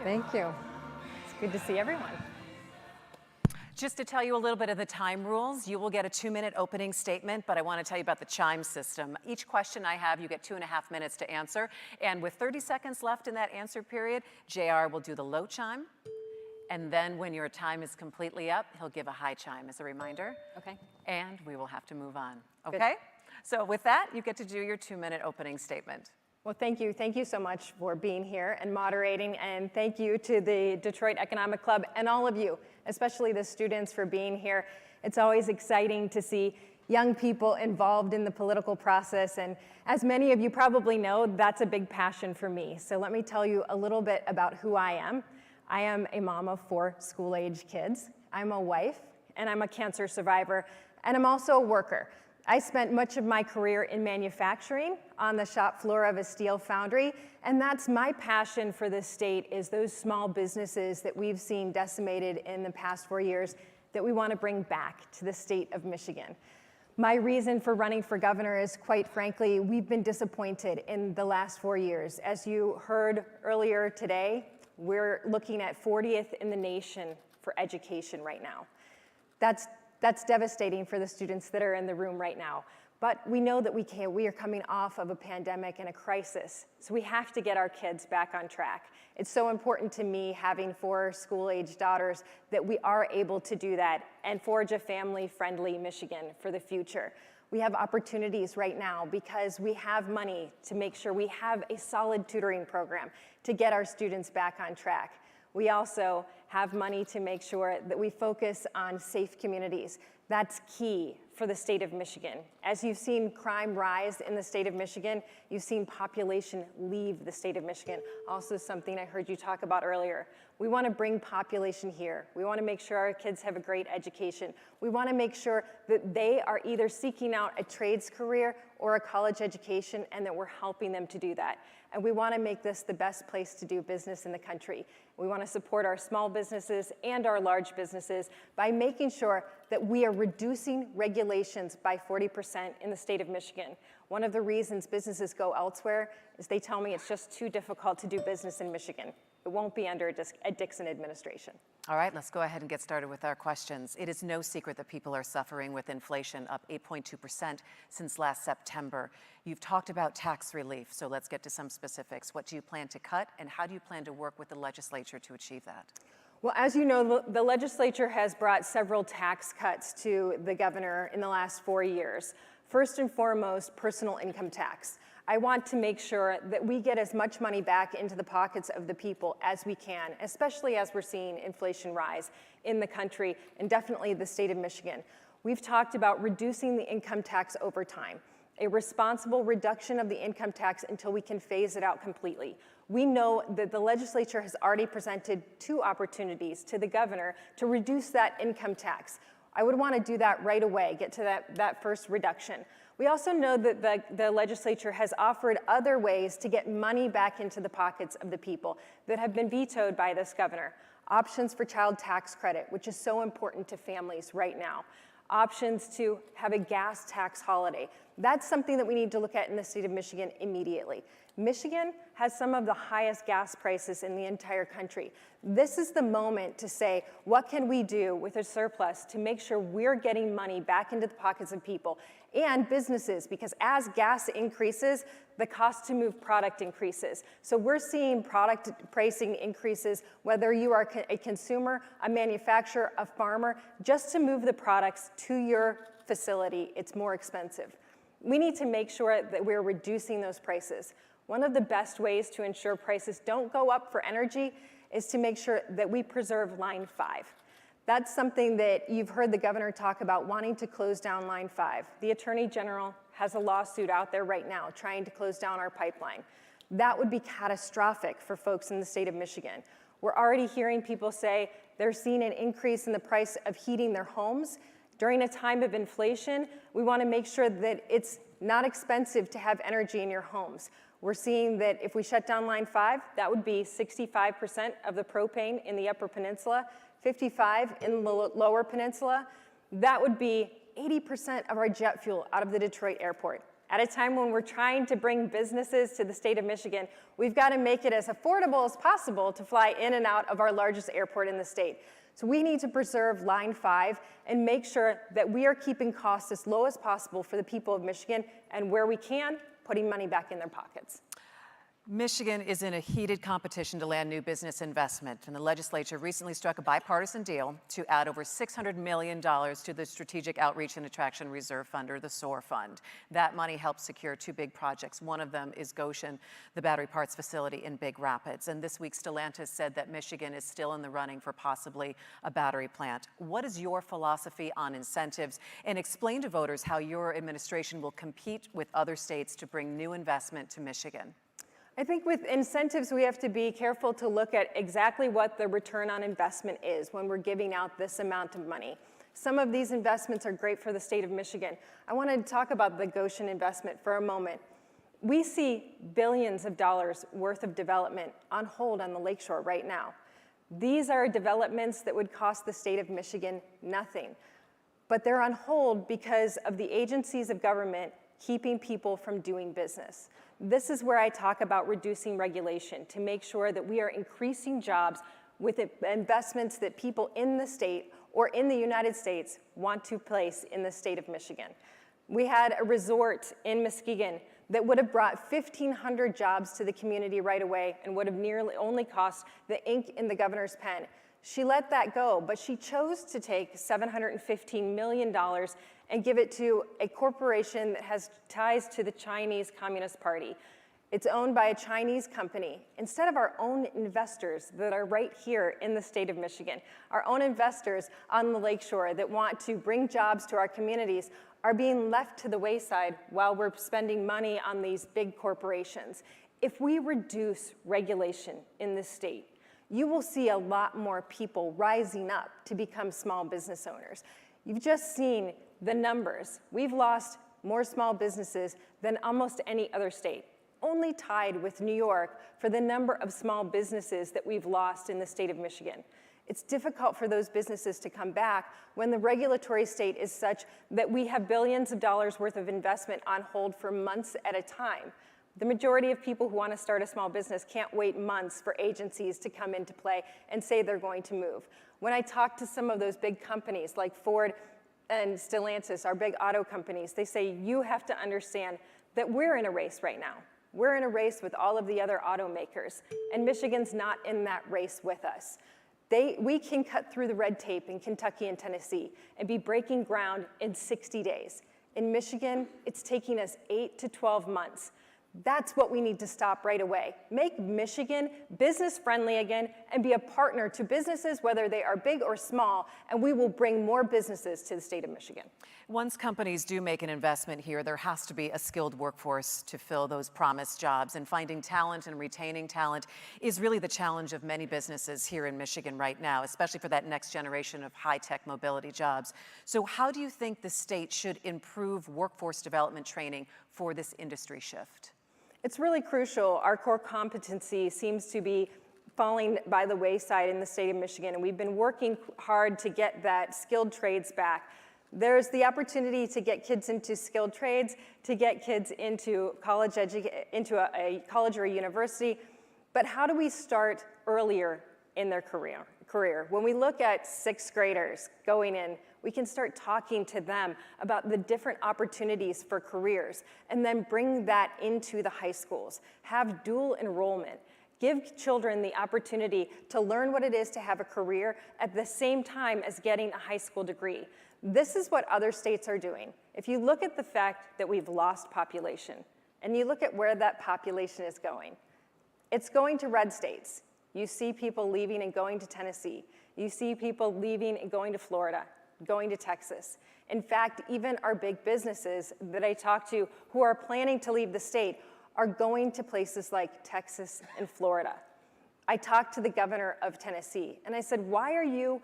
Thank you. It's good to see everyone. Just to tell you a little bit of the time rules, you will get a 2-minute opening statement, but I want to tell you about the chime system. Each question I have, you get 2.5 minutes to answer. And with 30 seconds left in that answer period, JR will do the low chime. And then when your time is completely up, he'll give a high chime as a reminder. Okay. And we will have to move on. Okay? So with that, you get to do your 2-minute opening statement. Well, thank you. Thank you so much for being here and moderating. And thank you to the Detroit Economic Club and all of you, especially the students, for being here. It's always exciting to see young people involved in the political process. And as many of you probably know, that's a big passion for me. So let me tell you a little bit about who I am. I am a mom of 4 school-age kids. I'm a wife, and I'm a cancer survivor, and I'm also a worker. I spent much of my career in manufacturing on the shop floor of a steel foundry, and that's my passion for this state, is those small businesses that we've seen decimated in the past 4 years that we want to bring back to the state of Michigan. My reason for running for governor is, quite frankly, we've been disappointed in the last 4 years. As you heard earlier today, we're looking at 40th in the nation for education right now. That's devastating for the students that are in the room right now. But we know that we are coming off of a pandemic and a crisis, so we have to get our kids back on track. It's so important to me, having 4 school-age daughters, that we are able to do that and forge a family-friendly Michigan for the future. We have opportunities right now because we have money to make sure we have a solid tutoring program to get our students back on track. We also have money to make sure that we focus on safe communities. That's key for the state of Michigan. As you've seen crime rise in the state of Michigan, you've seen population leave the state of Michigan. Also something I heard you talk about earlier. We want to bring population here. We want to make sure our kids have a great education. We want to make sure that they are either seeking out a trades career or a college education, and that we're helping them to do that. And we want to make this the best place to do business in the country. We want to support our small businesses and our large businesses by making sure that we are reducing regulations by 40% in the state of Michigan. One of the reasons businesses go elsewhere is they tell me it's just too difficult to do business in Michigan. It won't be under a Dixon administration. All right, let's go ahead and get started with our questions. It is no secret that people are suffering with inflation, up 8.2% since last September. You've talked about tax relief, so let's get to some specifics. What do you plan to cut, and how do you plan to work with the legislature to achieve that? Well, as you know, the legislature has brought several tax cuts to the governor in the last 4 years. First and foremost, personal income tax. I want to make sure that we get as much money back into the pockets of the people as we can, especially as we're seeing inflation rise in the country and definitely the state of Michigan. We've talked about reducing the income tax over time, a responsible reduction of the income tax until we can phase it out completely. We know that the legislature has already presented 2 opportunities to the governor to reduce that income tax. I would want to do that right away, get to that first reduction. We also know that the legislature has offered other ways to get money back into the pockets of the people that have been vetoed by this governor. Options for child tax credit, which is so important to families right now. Options to have a gas tax holiday. That's something that we need to look at in the state of Michigan immediately. Michigan has some of the highest gas prices in the entire country. This is the moment to say, what can we do with a surplus to make sure we're getting money back into the pockets of people and businesses? Because as gas increases, the cost to move product increases. So we're seeing product pricing increases, whether you are a consumer, a manufacturer, a farmer, just to move the products to your facility, it's more expensive. We need to make sure that we're reducing those prices. One of the best ways to ensure prices don't go up for energy is to make sure that we preserve Line 5. That's something that you've heard the governor talk about, wanting to close down Line 5. The Attorney General has a lawsuit out there right now trying to close down our pipeline. That would be catastrophic for folks in the state of Michigan. We're already hearing people say they're seeing an increase in the price of heating their homes. During a time of inflation, we want to make sure that it's not expensive to have energy in your homes. We're seeing that if we shut down Line 5, that would be 65% of the propane in the Upper Peninsula, 55% in the Lower Peninsula. That would be 80% of our jet fuel out of the Detroit airport. At a time when we're trying to bring businesses to the state of Michigan, we've got to make it as affordable as possible to fly in and out of our largest airport in the state. So we need to preserve Line 5 and make sure that we are keeping costs as low as possible for the people of Michigan, and where we can, putting money back in their pockets. Michigan is in a heated competition to land new business investment, and the legislature recently struck a bipartisan deal to add over $600 million to the Strategic Outreach and Attraction Reserve Fund, or the SOAR Fund. That money helps secure 2 big projects. One of them is Goshen, the battery parts facility in Big Rapids. And this week, Stellantis said that Michigan is still in the running for possibly a battery plant. What is your philosophy on incentives? And explain to voters how your administration will compete with other states to bring new investment to Michigan. I think with incentives, we have to be careful to look at exactly what the return on investment is when we're giving out this amount of money. Some of these investments are great for the state of Michigan. I wanted to talk about the Goshen investment for a moment. We see billions of dollars worth of development on hold on the lakeshore right now. These are developments that would cost the state of Michigan nothing, but they're on hold because of the agencies of government keeping people from doing business. This is where I talk about reducing regulation to make sure that we are increasing jobs with investments that people in the state or in the United States want to place in the state of Michigan. We had a resort in Muskegon that would have brought 1,500 jobs to the community right away and would have nearly only cost the ink in the governor's pen. She let that go, but she chose to take $715 million and give it to a corporation that has ties to the Chinese Communist Party. It's owned by a Chinese company. Instead of our own investors that are right here in the state of Michigan, our own investors on the lakeshore that want to bring jobs to our communities are being left to the wayside while we're spending money on these big corporations. If we reduce regulation in this state, you will see a lot more people rising up to become small business owners. You've just seen the numbers. We've lost more small businesses than almost any other state, only tied with New York for the number of small businesses that we've lost in the state of Michigan. It's difficult for those businesses to come back when the regulatory state is such that we have billions of dollars worth of investment on hold for months at a time. The majority of people who want to start a small business can't wait months for agencies to come into play and say they're going to move. When I talk to some of those big companies like Ford and Stellantis, our big auto companies, they say you have to understand that we're in a race right now. We're in a race with all of the other automakers, and Michigan's not in that race with us. We can cut through the red tape in Kentucky and Tennessee and be breaking ground in 60 days. In Michigan, it's taking us 8 to 12 months. That's what we need to stop right away. Make Michigan business-friendly again and be a partner to businesses, whether they are big or small, and we will bring more businesses to the state of Michigan. Once companies do make an investment here, there has to be a skilled workforce to fill those promised jobs, and finding talent and retaining talent is really the challenge of many businesses here in Michigan right now, especially for that next generation of high-tech mobility jobs. So how do you think the state should improve workforce development training for this industry shift? It's really crucial. Our core competency seems to be falling by the wayside in the state of Michigan, and we've been working hard to get that skilled trades back. There's the opportunity to get kids into skilled trades, to get kids into a college or a university, but how do we start earlier in their career? When we look at sixth graders going in, we can start talking to them about the different opportunities for careers and then bring that into the high schools. Have dual enrollment. Give children the opportunity to learn what it is to have a career at the same time as getting a high school degree. This is what other states are doing. If you look at the fact that we've lost population and you look at where that population is going, it's going to red states. You see people leaving and going to Tennessee. You see people leaving and going to Florida, going to Texas. In fact, even our big businesses that I talk to who are planning to leave the state are going to places like Texas and Florida. I talked to the governor of Tennessee, and I said, why are you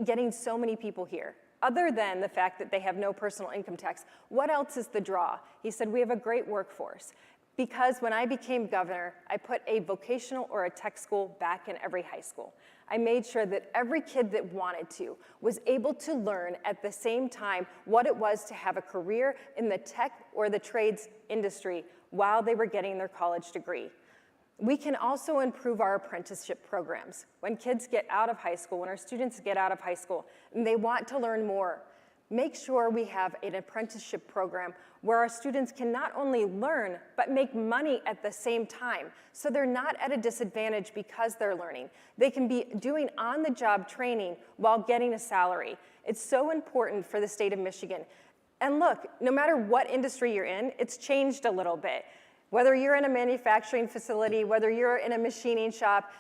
getting so many people here? Other than the fact that they have no personal income tax, what else is the draw? He said, we have a great workforce. Because when I became governor, I put a vocational or a tech school back in every high school. I made sure that every kid that wanted to was able to learn at the same time what it was to have a career in the tech or the trades industry while they were getting their college degree. We can also improve our apprenticeship programs. When kids get out of high school, when our students get out of high school, and they want to learn more, make sure we have an apprenticeship program where our students can not only learn, but make money at the same time. So they're not at a disadvantage because they're learning. They can be doing on-the-job training while getting a salary. It's so important for the state of Michigan. And look, no matter what industry you're in, it's changed a little bit. Whether you're in a manufacturing facility, whether you're in a machining shop,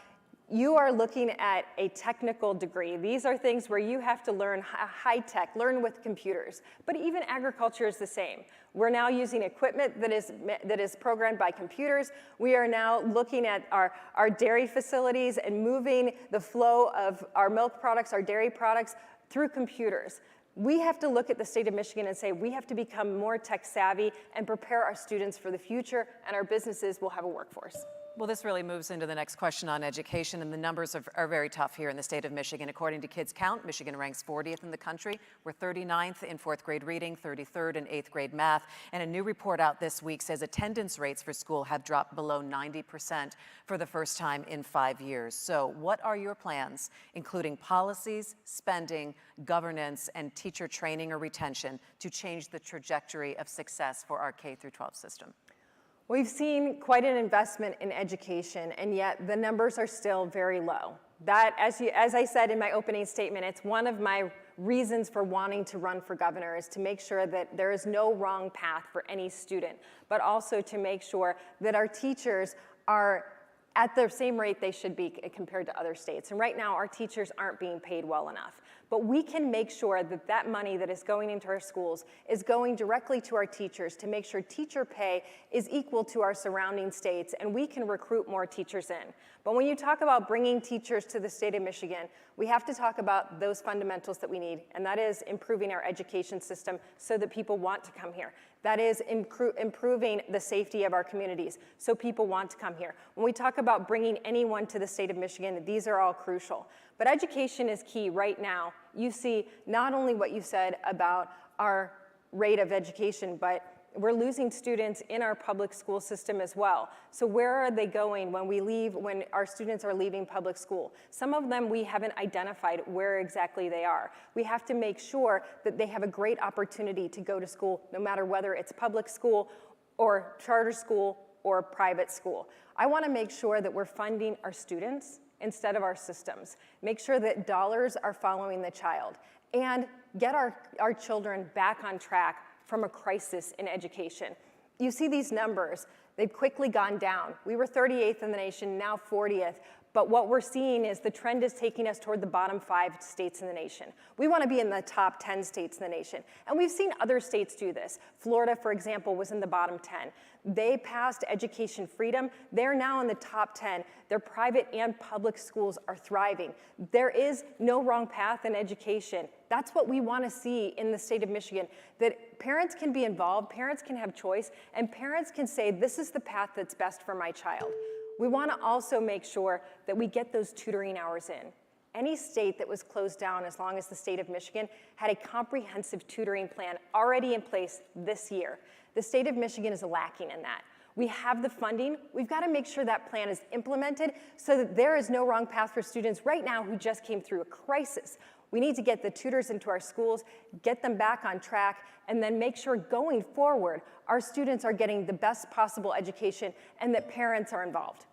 you are looking at a technical degree. These are things where you have to learn high tech, learn with computers. But even agriculture is the same. We're now using equipment that is programmed by computers. We are now looking at our dairy facilities and moving the flow of our milk products, our dairy products, through computers. We have to look at the state of Michigan and say we have to become more tech savvy and prepare our students for the future, and our businesses will have a workforce. Well, this really moves into the next question on education, and the numbers are very tough here in the state of Michigan. According to Kids Count, Michigan ranks 40th in the country. We're 39th in 4th grade reading, 33rd in 8th grade math, and a new report out this week says attendance rates for school have dropped below 90% for the first time in 5 years. So what are your plans, including policies, spending, governance, and teacher training or retention, to change the trajectory of success for our K-12 system? We've seen quite an investment in education, and yet the numbers are still very low. That, as I said in my opening statement, it's one of my reasons for wanting to run for governor, is to make sure that there is no wrong path for any student, but also to make sure that our teachers are at the same rate they should be compared to other states. And right now, our teachers aren't being paid well enough. But we can make sure that that money that is going into our schools is going directly to our teachers to make sure teacher pay is equal to our surrounding states, and we can recruit more teachers in. But when you talk about bringing teachers to the state of Michigan, we have to talk about those fundamentals that we need, and that is improving our education system so that people want to come here. That is improving the safety of our communities so people want to come here. When we talk about bringing anyone to the state of Michigan, these are all crucial. But education is key right now. You see not only what you said about our rate of education, but we're losing students in our public school system as well. So where are they going when our students are leaving public school? Some of them we haven't identified where exactly they are. We have to make sure that they have a great opportunity to go to school, no matter whether it's public school or charter school or private school. I want to make sure that we're funding our students instead of our systems. Make sure that dollars are following the child, and get our children back on track from a crisis in education. You see these numbers, they've quickly gone down. We were 38th in the nation, now 40th. But what we're seeing is the trend is taking us toward the bottom 5 states in the nation. We want to be in the top 10 states in the nation. And we've seen other states do this. Florida, for example, was in the bottom 10. They passed education freedom. They're now in the top 10. Their private and public schools are thriving. There is no wrong path in education. That's what we want to see in the state of Michigan, that parents can be involved, parents can have choice, and parents can say, this is the path that's best for my child. We want to also make sure that we get those tutoring hours in. Any state that was closed down, as long as the state of Michigan, had a comprehensive tutoring plan already in place this year. The state of Michigan is lacking in that. We have the funding. We've got to make sure that plan is implemented so that there is no wrong path for students right now who just came through a crisis. We need to get the tutors into our schools, get them back on track, and then make sure going forward, our students are getting the best possible education and that parents are involved.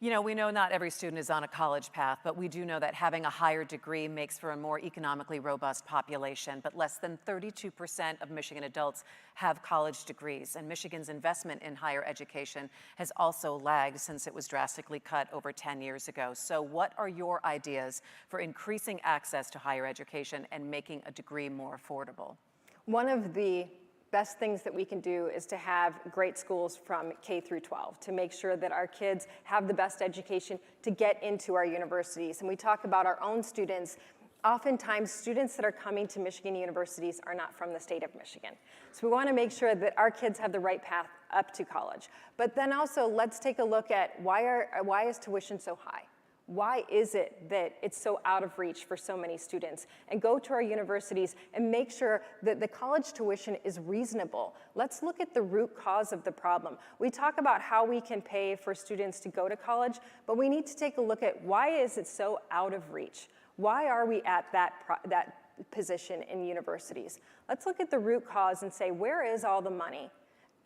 You know, we know not every student is on a college path, but we do know that having a higher degree makes for a more economically robust population. But less than 32% of Michigan adults have college degrees, and Michigan's investment in higher education has also lagged since it was drastically cut over 10 years ago. So what are your ideas for increasing access to higher education and making a degree more affordable? One of the best things that we can do is to have great schools from K through 12 to make sure that our kids have the best education to get into our universities. And we talk about our own students. Oftentimes, students that are coming to Michigan universities are not from the state of Michigan. So we want to make sure that our kids have the right path up to college. But then also, let's take a look at why is tuition so high? Why is it that it's so out of reach for so many students? And go to our universities and make sure that the college tuition is reasonable. Let's look at the root cause of the problem. We talk about how we can pay for students to go to college, but we need to take a look at why is it so out of reach? Why are we at that position in universities? Let's look at the root cause and say, where is all the money?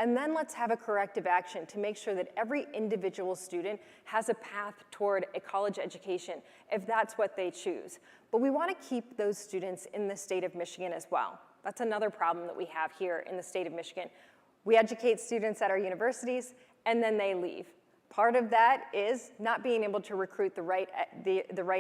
And then let's have a corrective action to make sure that every individual student has a path toward a college education if that's what they choose. But we want to keep those students in the state of Michigan as well. That's another problem that we have here in the state of Michigan. We educate students at our universities and then they leave. Part of that is not being able to recruit the right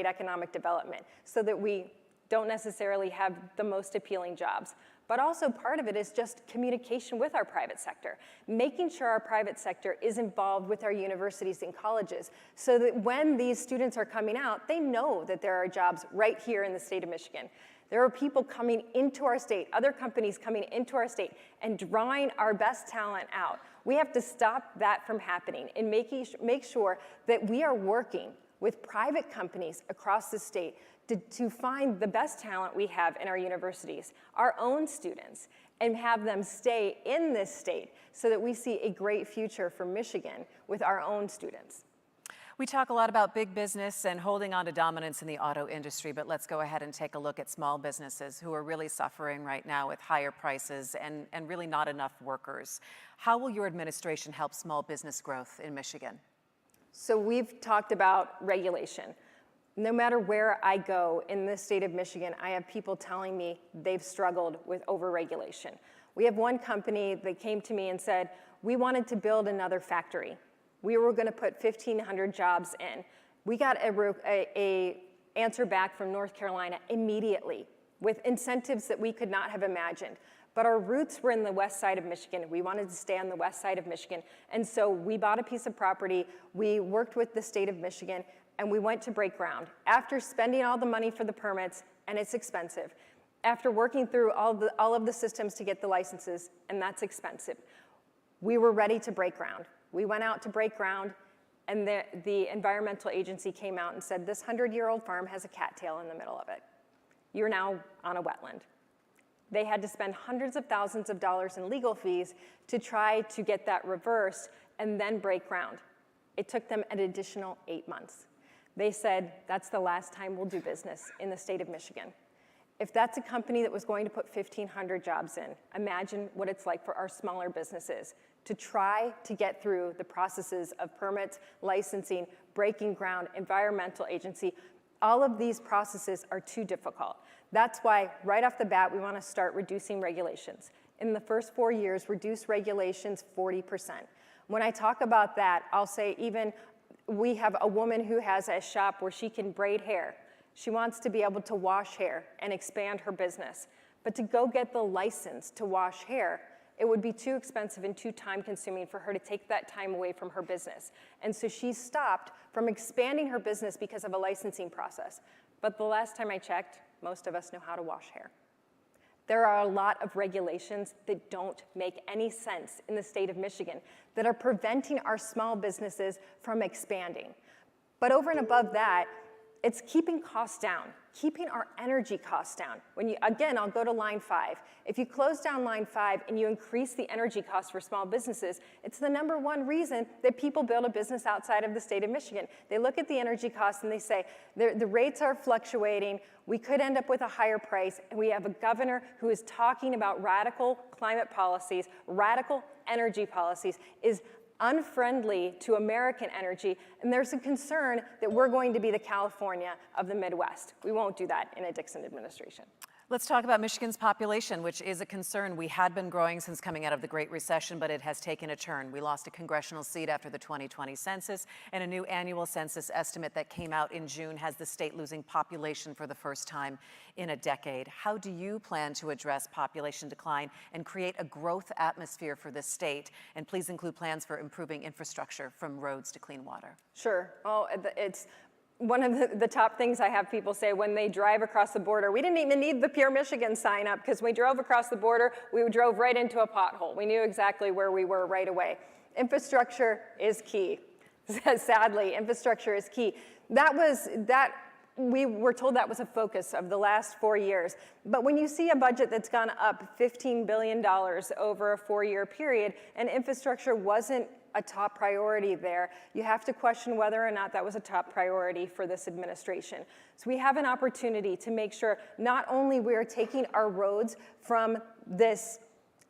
economic development so that we don't necessarily have the most appealing jobs. But also part of it is just communication with our private sector, making sure our private sector is involved with our universities and colleges so that when these students are coming out, they know that there are jobs right here in the state of Michigan. There are people coming into our state, other companies coming into our state and drawing our best talent out. We have to stop that from happening and make sure that we are working with private companies across the state to find the best talent we have in our universities, our own students, and have them stay in this state so that we see a great future for Michigan with our own students. We talk a lot about big business and holding on to dominance in the auto industry, but let's go ahead and take a look at small businesses who are really suffering right now with higher prices and really not enough workers. How will your administration help small business growth in Michigan? So we've talked about regulation. No matter where I go in the state of Michigan, I have people telling me they've struggled with overregulation. We have one company that came to me and said, we wanted to build another factory. We were going to put 1,500 jobs in. We got a answer back from North Carolina immediately with incentives that we could not have imagined. But our roots were in the west side of Michigan. We wanted to stay on the west side of Michigan. And so we bought a piece of property. We worked with the state of Michigan, and we went to break ground. After spending all the money for the permits, and it's expensive, after working through all of the systems to get the licenses, and that's expensive, we were ready to break ground. We went out to break ground, and the environmental agency came out and said, this 100-year-old farm has a cattail in the middle of it. You're now on a wetland. They had to spend hundreds of thousands of dollars in legal fees to try to get that reversed and then break ground. It took them an additional 8 months. They said, that's the last time we'll do business in the state of Michigan. If that's a company that was going to put 1,500 jobs in, imagine what it's like for our smaller businesses to try to get through the processes of permits, licensing, breaking ground, environmental agency. All of these processes are too difficult. That's why right off the bat, we want to start reducing regulations. In the first 4 years, reduce regulations 40%. When I talk about that, I'll say even we have a woman who has a shop where she can braid hair. She wants to be able to wash hair and expand her business. But to go get the license to wash hair, it would be too expensive and too time-consuming for her to take that time away from her business. And so she stopped from expanding her business because of a licensing process. But the last time I checked, most of us know how to wash hair. There are a lot of regulations that don't make any sense in the state of Michigan that are preventing our small businesses from expanding. But over and above that, it's keeping costs down, keeping our energy costs down. Again, I'll go to line 5. If you close down line 5 and you increase the energy costs for small businesses, it's the #1 reason that people build a business outside of the state of Michigan. They look at the energy costs and they say, the rates are fluctuating, we could end up with a higher price, and we have a governor who is talking about radical climate policies, radical energy policies, is unfriendly to American energy, and there's a concern that we're going to be the California of the Midwest. We won't do that in a Dixon administration. Let's talk about Michigan's population, which is a concern. We had been growing since coming out of the Great Recession, but it has taken a turn. We lost a congressional seat after the 2020 census, and a new annual census estimate that came out in June has the state losing population for the first time in a decade. How do you plan to address population decline and create a growth atmosphere for the state? And please include plans for improving infrastructure from roads to clean water. Sure. Oh, it's one of the top things I have people say when they drive across the border. We didn't even need the Pure Michigan sign up because we drove across the border, we drove right into a pothole. We knew exactly where we were right away. Infrastructure is key. Sadly, infrastructure is key. We were told that was a focus of the last 4 years. But when you see a budget that's gone up $15 billion over a 4-year period and infrastructure wasn't a top priority there, you have to question whether or not that was a top priority for this administration. So we have an opportunity to make sure not only we're taking our roads from this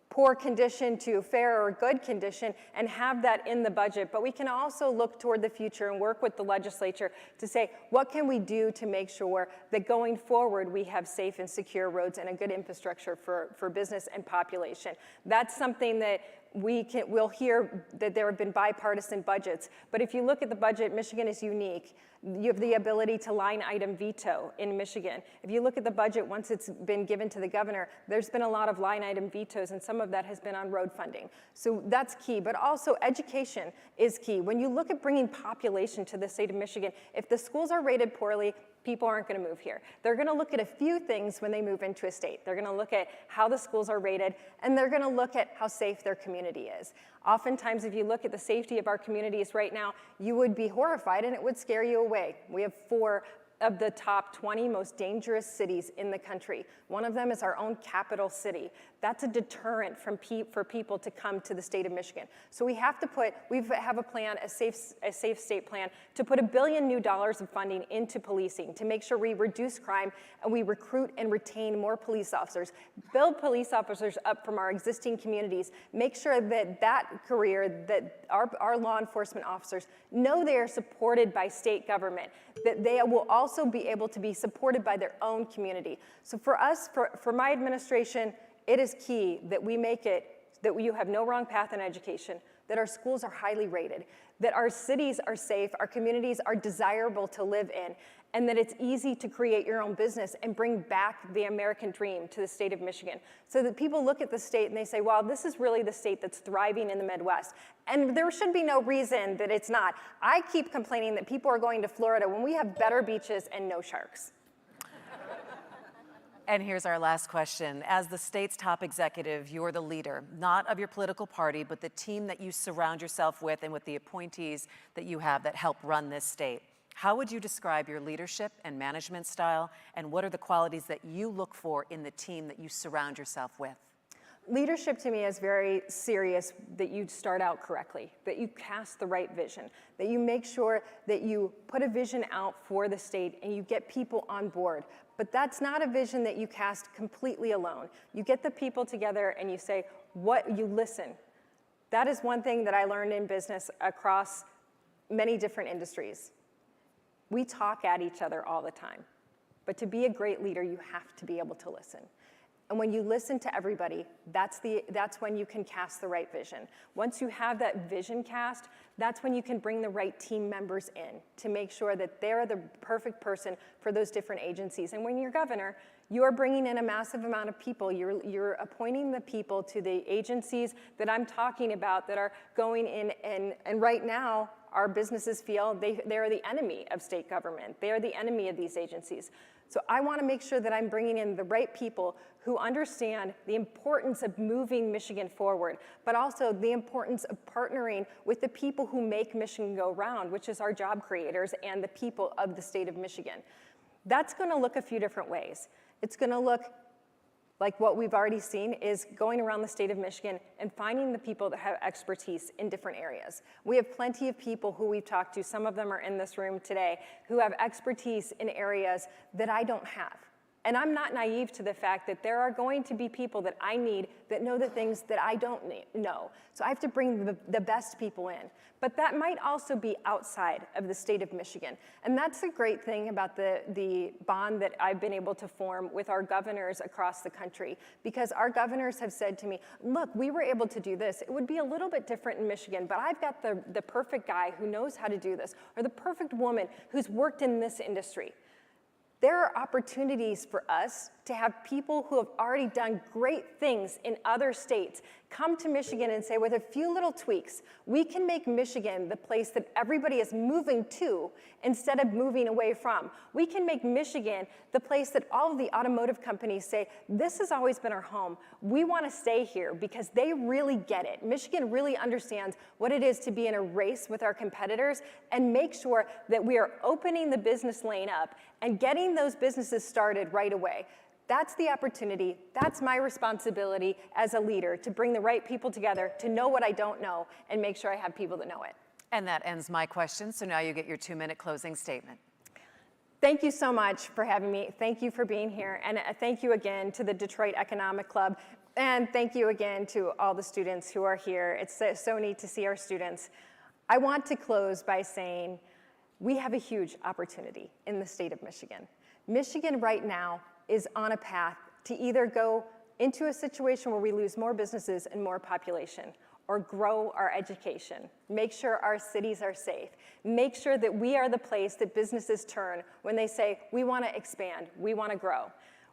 poor condition to fair or good condition and have that in the budget, but we can also look toward the future and work with the legislature to say, what can we do to make sure that going forward we have safe and secure roads and a good infrastructure for business and population? That's something that we'll hear that there have been bipartisan budgets, but if you look at the budget, Michigan is unique. You have the ability to line item veto in Michigan. If you look at the budget, once it's been given to the governor, there's been a lot of line item vetoes, and some of that has been on road funding. So that's key, but also education is key. When you look at bringing population to the state of Michigan, if the schools are rated poorly, people aren't going to move here. They're going to look at a few things when they move into a state. They're going to look at how the schools are rated, and they're going to look at how safe their community is. Oftentimes, if you look at the safety of our communities right now, you would be horrified and it would scare you away. We have 4 of the top 20 most dangerous cities in the country. One of them is our own capital city. That's a deterrent for people to come to the state of Michigan. So we have a plan, a safe state plan, to put $1 billion new of funding into policing to make sure we reduce crime and we recruit and retain more police officers, build police officers up from our existing communities, make sure that career, that our law enforcement officers know they are supported by state government, that they will also be able to be supported by their own community. So for us, for my administration, it is key that we make it that you have no wrong path in education, that our schools are highly rated, that our cities are safe, our communities are desirable to live in, and that it's easy to create your own business and bring back the American dream to the state of Michigan. So that people look at the state and they say, wow, this is really the state that's thriving in the Midwest. And there should be no reason that it's not. I keep complaining that people are going to Florida when we have better beaches and no sharks. And here's our last question. As the state's top executive, you're the leader, not of your political party, but the team that you surround yourself with and with the appointees that you have that help run this state. How would you describe your leadership and management style, and what are the qualities that you look for in the team that you surround yourself with? Leadership to me is very serious, that you start out correctly, that you cast the right vision, that you make sure that you put a vision out for the state and you get people on board. But that's not a vision that you cast completely alone. You get the people together and you say, you listen. That is one thing that I learned in business across many different industries. We talk at each other all the time. But to be a great leader, you have to be able to listen. And when you listen to everybody, that's when you can cast the right vision. Once you have that vision cast, that's when you can bring the right team members in to make sure that they're the perfect person for those different agencies. And when you're governor, you're bringing in a massive amount of people. You're appointing the people to the agencies that I'm talking about that are going in, and right now, our businesses feel they're the enemy of state government. They are the enemy of these agencies. So I want to make sure that I'm bringing in the right people who understand the importance of moving Michigan forward, but also the importance of partnering with the people who make Michigan go round, which is our job creators and the people of the state of Michigan. That's going to look a few different ways. It's going to look like what we've already seen is going around the state of Michigan and finding the people that have expertise in different areas. We have plenty of people who we've talked to, some of them are in this room today, who have expertise in areas that I don't have. And I'm not naive to the fact that there are going to be people that I need that know the things that I don't know. So I have to bring the best people in. But that might also be outside of the state of Michigan. And that's the great thing about the bond that I've been able to form with our governors across the country. Because our governors have said to me, look, we were able to do this. It would be a little bit different in Michigan, but I've got the perfect guy who knows how to do this, or the perfect woman who's worked in this industry. There are opportunities for us to have people who have already done great things in other states come to Michigan and say, with a few little tweaks, we can make Michigan the place that everybody is moving to instead of moving away from. We can make Michigan the place that all of the automotive companies say, this has always been our home. We want to stay here because they really get it. Michigan really understands what it is to be in a race with our competitors and make sure that we are opening the business lane up and getting those businesses started right away. That's the opportunity. That's my responsibility as a leader, to bring the right people together, to know what I don't know, and make sure I have people that know it. And that ends my question, so now you get your 2-minute closing statement. Thank you so much for having me. Thank you for being here. And thank you again to the Detroit Economic Club. And thank you again to all the students who are here. It's so neat to see our students. I want to close by saying we have a huge opportunity in the state of Michigan. Michigan right now is on a path to either go into a situation where we lose more businesses and more population, or grow our education, make sure our cities are safe, make sure that we are the place that businesses turn when they say, we want to expand, we want to grow.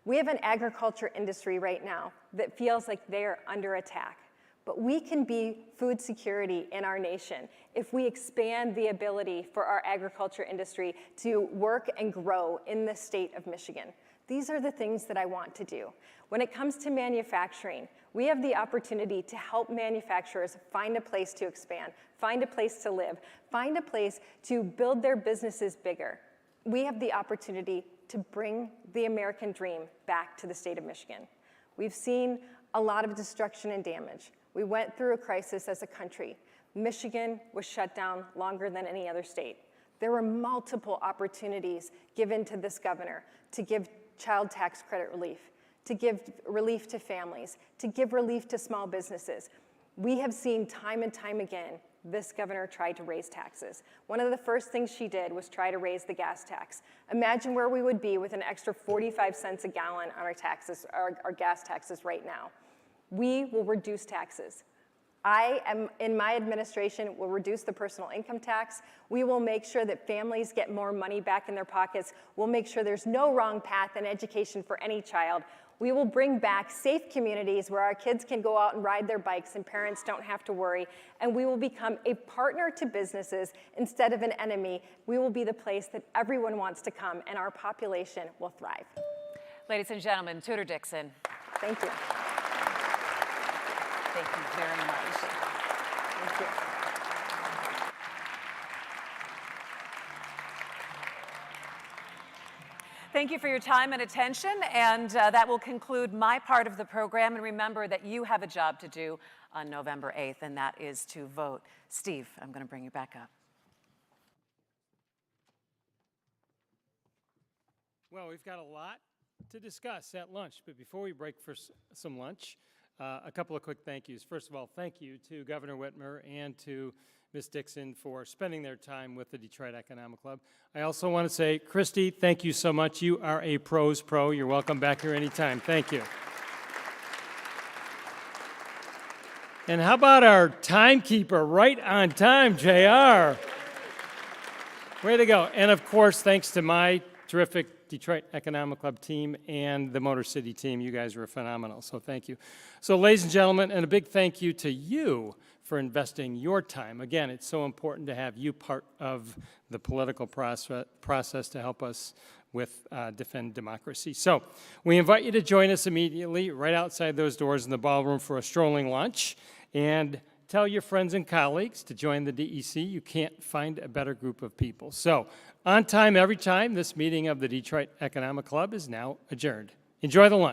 We have an agriculture industry right now that feels like they're under attack. but we can be food security in our nation if we expand the ability for our agriculture industry to work and grow in the state of Michigan. These are the things that I want to do. When it comes to manufacturing, we have the opportunity to help manufacturers find a place to expand, find a place to live, find a place to build their businesses bigger. We have the opportunity to bring the American dream back to the state of Michigan. We've seen a lot of destruction and damage. We went through a crisis as a country. Michigan was shut down longer than any other state. There were multiple opportunities given to this governor to give child tax credit relief, to give relief to families, to give relief to small businesses. We have seen time and time again, this governor tried to raise taxes. One of the first things she did was try to raise the gas tax. Imagine where we would be with an extra 45 cents a gallon on our taxes, our gas taxes right now. We will reduce taxes. In my administration, will reduce the personal income tax. We will make sure that families get more money back in their pockets. We'll make sure there's no wrong path in education for any child. We will bring back safe communities where our kids can go out and ride their bikes and parents don't have to worry. And we will become a partner to businesses instead of an enemy. We will be the place that everyone wants to come and our population will thrive. Ladies and gentlemen, Tudor Dixon. Thank you. Thank you very much. Thank you. Thank you for your time and attention, and that will conclude my part of the program. And remember that you have a job to do on November 8th, and that is to vote. Steve, I'm going to bring you back up. Well, we've got a lot to discuss at lunch, but before we break for some lunch, a couple of quick thank yous. First of all, thank you to Governor Whitmer and to Ms. Dixon for spending their time with the Detroit Economic Club. I also want to say, Christy, thank you so much. You are a pros pro. You're welcome back here anytime. Thank you. And how about our timekeeper, right on time, JR? Way to go. And of course, thanks to my terrific Detroit Economic Club team and the Motor City team. You guys were phenomenal, so thank you. So ladies and gentlemen, and a big thank you to you for investing your time. Again, it's so important to have you part of the political process to help us with defend democracy. So we invite you to join us immediately right outside those doors in the ballroom for a strolling lunch, and tell your friends and colleagues to join the DEC. You can't find a better group of people. So on time, every time, this meeting of the Detroit Economic Club is now adjourned. Enjoy the lunch.